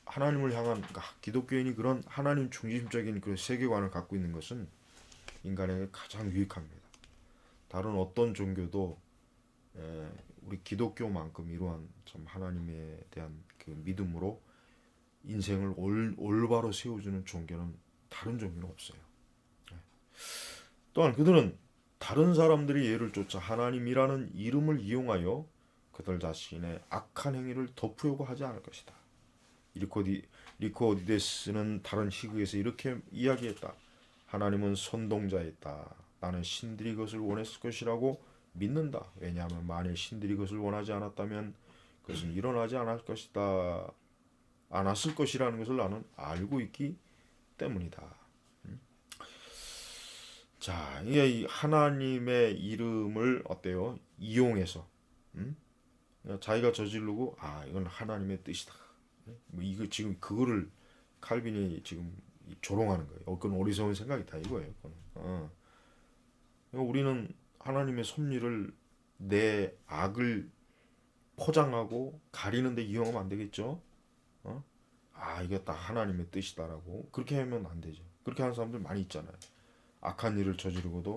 하나님을 향한, 그러니까 기독교인이 그런 하나님 중심적인 그 세계관을 갖고 있는 것은 인간에게 가장 유익합니다. 다른 어떤 종교도 우리 기독교만큼 이러한 참 하나님에 대한 그 믿음으로 인생을 올바로 세워주는 종교는 다른 종교는 없어요. 또한 그들은 다른 사람들이 예를 쫓아 하나님이라는 이름을 이용하여 그들 자신의 악한 행위를 덮으려고 하지 않을 것이다. 리코디데스는 다른 희극에서 이렇게 이야기했다. 하나님은 선동자였다. 나는 신들이 그것을 원했을 것이라고 믿는다. 왜냐하면 만일 신들이 그것을 원하지 않았다면 그것은 일어나지 않았을 것이라는 것을 나는 알고 있기 때문이다. 자, 이 하나님의 이름을 어때요? 이용해서 자기가 저지르고 이건 하나님의 뜻이다. 뭐 이거 지금 그거를 칼빈이 지금 조롱하는 거예요. 그건 어리석은 생각이다 이거예요. 그러니까 우리는 하나님의 섭리를 내 악을 포장하고 가리는데 이용하면 안 되겠죠. 어? 이게 다 하나님의 뜻이다라고 그렇게 하면 안 되죠. 그렇게 하는 사람들 많이 있잖아요. 악한 일을 저지르고도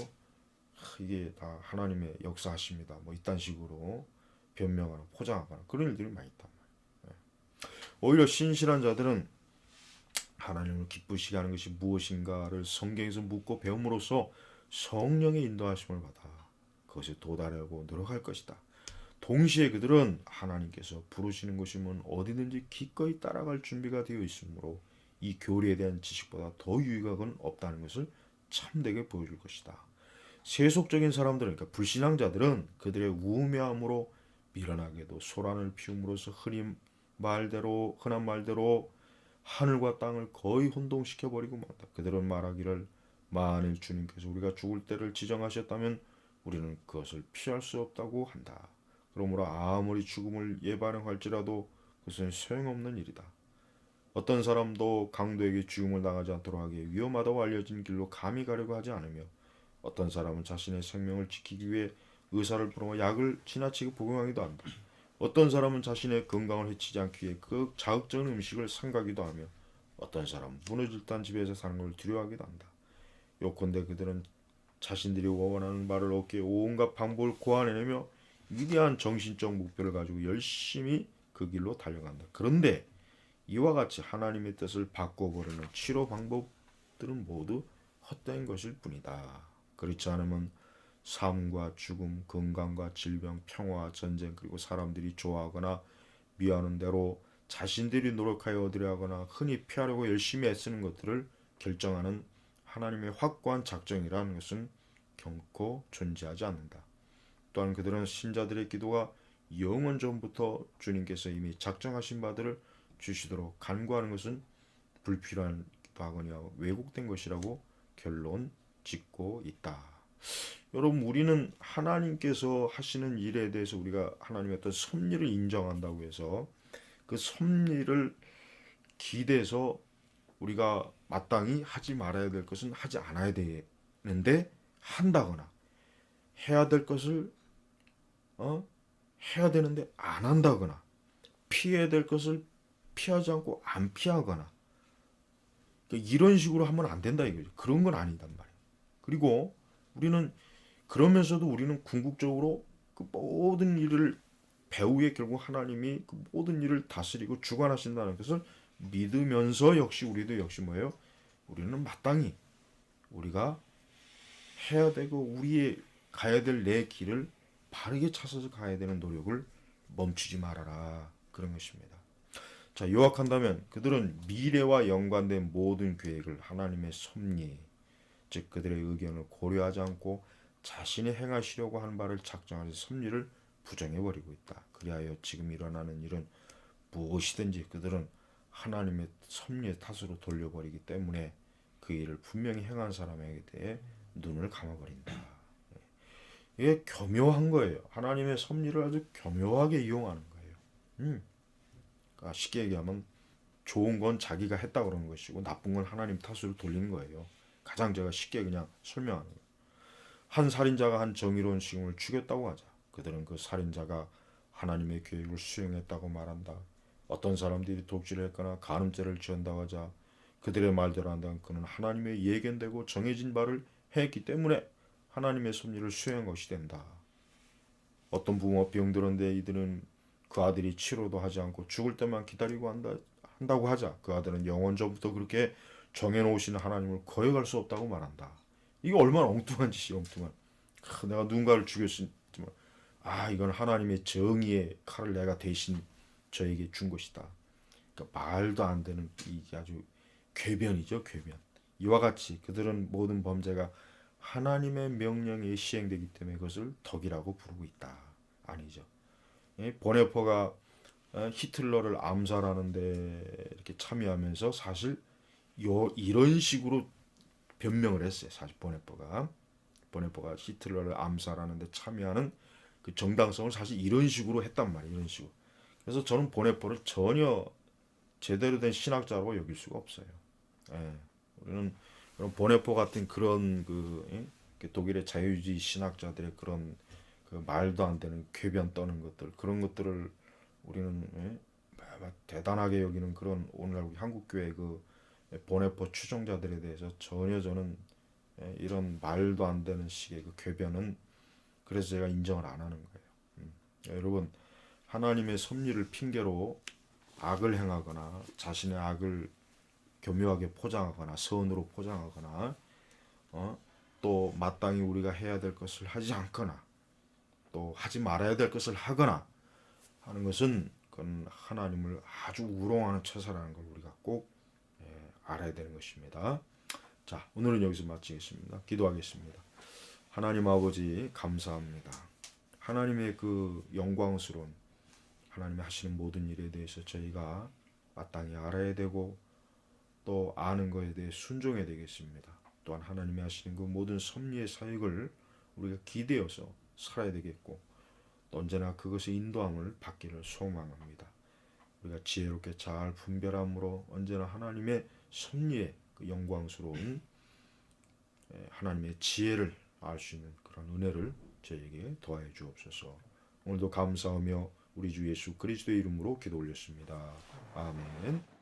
이게 다 하나님의 역사하십니다. 뭐 이딴 식으로 변명하거나 포장하거나 그런 일들이 많이 있단 말이에요. 오히려 신실한 자들은 하나님을 기쁘시게 하는 것이 무엇인가를 성경에서 묻고 배움으로써 성령의 인도하심을 받아 그것에 도달하려고 노력할 것이다. 동시에 그들은 하나님께서 부르시는 곳이면 어디든지 기꺼이 따라갈 준비가 되어 있으므로 이 교리에 대한 지식보다 더 유익한 없다는 것을 참되게 보여줄 것이다. 세속적인 사람들은, 그러니까 불신앙자들은 그들의 우매함으로 미련하게도 소란을 피움으로써 흔한 말대로 하늘과 땅을 거의 혼동시켜 버리고 만다. 그들은 말하기를 만일 주님께서 우리가 죽을 때를 지정하셨다면 우리는 그것을 피할 수 없다고 한다. 그러므로 아무리 죽음을 예방할지라도 그것은 소용없는 일이다. 어떤 사람도 강도에게 죽음을 당하지 않도록 하기에 위험하다고 알려진 길로 감히 가려고 하지 않으며 어떤 사람은 자신의 생명을 지키기 위해 의사를 부르며 약을 지나치게 복용하기도 한다. 어떤 사람은 자신의 건강을 해치지 않기 위해 그 자극적인 음식을 삼가기도 하며 어떤 사람은 무너질 듯한 집에서 사는 걸 두려워하기도 한다. 요컨대 그들은 자신들이 원하는 바를 얻기 위해 온갖 방법을 고안해내며 위대한 정신적 목표를 가지고 열심히 그 길로 달려간다. 그런데 이와 같이 하나님의 뜻을 바꿔버리는 치료 방법들은 모두 헛된 것일 뿐이다. 그렇지 않으면 삶과 죽음, 건강과 질병, 평화와 전쟁, 그리고 사람들이 좋아하거나 미워하는 대로 자신들이 노력하여 얻으려 하거나 흔히 피하려고 열심히 애쓰는 것들을 결정하는 하나님의 확고한 작정이라는 것은 결코 존재하지 않는다. 또한 그들은 신자들의 기도가 영원 전부터 주님께서 이미 작정하신 바들을 주시도록 간구하는 것은 불필요하기도 하거니와 왜곡된 것이라고 결론 짓고 있다. 여러분, 우리는 하나님께서 하시는 일에 대해서 우리가 하나님의 어떤 섭리를 인정한다고 해서 그 섭리를 기대서 우리가 마땅히 하지 말아야 될 것은 하지 않아야 되는데 한다거나 해야 될 것을 해야 되는데 안 한다거나 피해야 될 것을 피하지 않고 안 피하거나 그러니까 이런 식으로 하면 안 된다 이거죠. 그런 건 아니단 말이에요. 그리고 우리는 그러면서도 우리는 궁극적으로 그 모든 일을 배후에 결국 하나님이 그 모든 일을 다스리고 주관하신다는 것을 믿으면서 역시 우리도 역시 뭐예요? 우리는 마땅히 우리가 해야 되고 우리의 가야 될 내 길을 바르게 찾아서 가야 되는 노력을 멈추지 말아라. 그런 것입니다. 자, 요약한다면 그들은 미래와 연관된 모든 계획을 하나님의 섭리, 즉 그들의 의견을 고려하지 않고 자신이 행하시려고 하는 바를 작정하는 섭리를 부정해버리고 있다. 그리하여 지금 일어나는 일은 무엇이든지 그들은 하나님의 섭리의 탓으로 돌려버리기 때문에 그 일을 분명히 행한 사람에게 대해 눈을 감아버린다. 이게 교묘한 거예요. 하나님의 섭리를 아주 교묘하게 이용하는 거예요. 그러니까 쉽게 얘기하면 좋은 건 자기가 했다 그러는 것이고 나쁜 건 하나님 탓으로 돌리는 거예요. 가장 제가 쉽게 그냥 설명하는 거예요. 한 살인자가 한 정의로운 시공을 죽였다고 하자. 그들은 그 살인자가 하나님의 계획을 수행했다고 말한다. 어떤 사람들이 독질을 했거나 간음죄를 지었다고 하자. 그들의 말대로 한다면 그는 하나님의 예견되고 정해진 바를 했기 때문에 하나님의 섭리를 수행한 것이 된다. 어떤 부모가 병들었는데 이들은 그 아들이 치료도 하지 않고 죽을 때만 기다리고 한다고 하자. 그 아들은 영원 전부터 그렇게 정해놓으신 하나님을 거역할 수 없다고 말한다. 이게 얼마나 엉뚱한 짓이야, 엉뚱한. 내가 누군가를 죽였지만 이건 하나님의 정의의 칼을 내가 대신 저에게 준 것이다. 그러니까 말도 안 되는 이게 아주 궤변이죠, 궤변. 이와 같이 그들은 모든 범죄가 하나님의 명령에 시행되기 때문에 그것을 덕이라고 부르고 있다. 아니죠. 보네포가 히틀러를 암살하는데 이렇게 참여하면서 사실 이런 식으로 변명을 했어요. 사실 보네포가 히틀러를 암살하는데 참여하는 그 정당성을 사실 이런 식으로 했단 말이에요. 이런 식으로. 그래서 저는 보네포를 전혀 제대로 된 신학자로 여길 수가 없어요. 예. 우리는 그런 보네포 같은 그런 독일의 자유주의 신학자들의 그런 그 말도 안 되는 궤변 떠는 것들 그런 것들을 우리는 대단하게 여기는 그런 오늘날 우리 한국 교회 그 보네포 추종자들에 대해서 전혀 저는 이런 말도 안 되는 식의 그 궤변은 그래서 제가 인정을 안 하는 거예요. 여러분 하나님의 섭리를 핑계로 악을 행하거나 자신의 악을 교묘하게 포장하거나 선으로 포장하거나 또 마땅히 우리가 해야 될 것을 하지 않거나 또 하지 말아야 될 것을 하거나 하는 것은 그건 하나님을 아주 우롱하는 처사라는 걸 우리가 꼭 알아야 되는 것입니다. 자, 오늘은 여기서 마치겠습니다. 기도하겠습니다. 하나님 아버지 감사합니다. 하나님의 그 영광스러운 하나님이 하시는 모든 일에 대해서 저희가 마땅히 알아야 되고 또 아는 것에 대해 순종해야 되겠습니다. 또한 하나님이 하시는 그 모든 섭리의 사역을 우리가 기대어서 살아야 되겠고 또 언제나 그것의 인도함을 받기를 소망합니다. 우리가 지혜롭게 잘 분별함으로 언제나 하나님의 섭리의 그 영광스러운 하나님의 지혜를 알 수 있는 그런 은혜를 저에게 더하여 주옵소서. 오늘도 감사하며 우리 주 예수 그리스도의 이름으로 기도 올렸습니다. 아멘.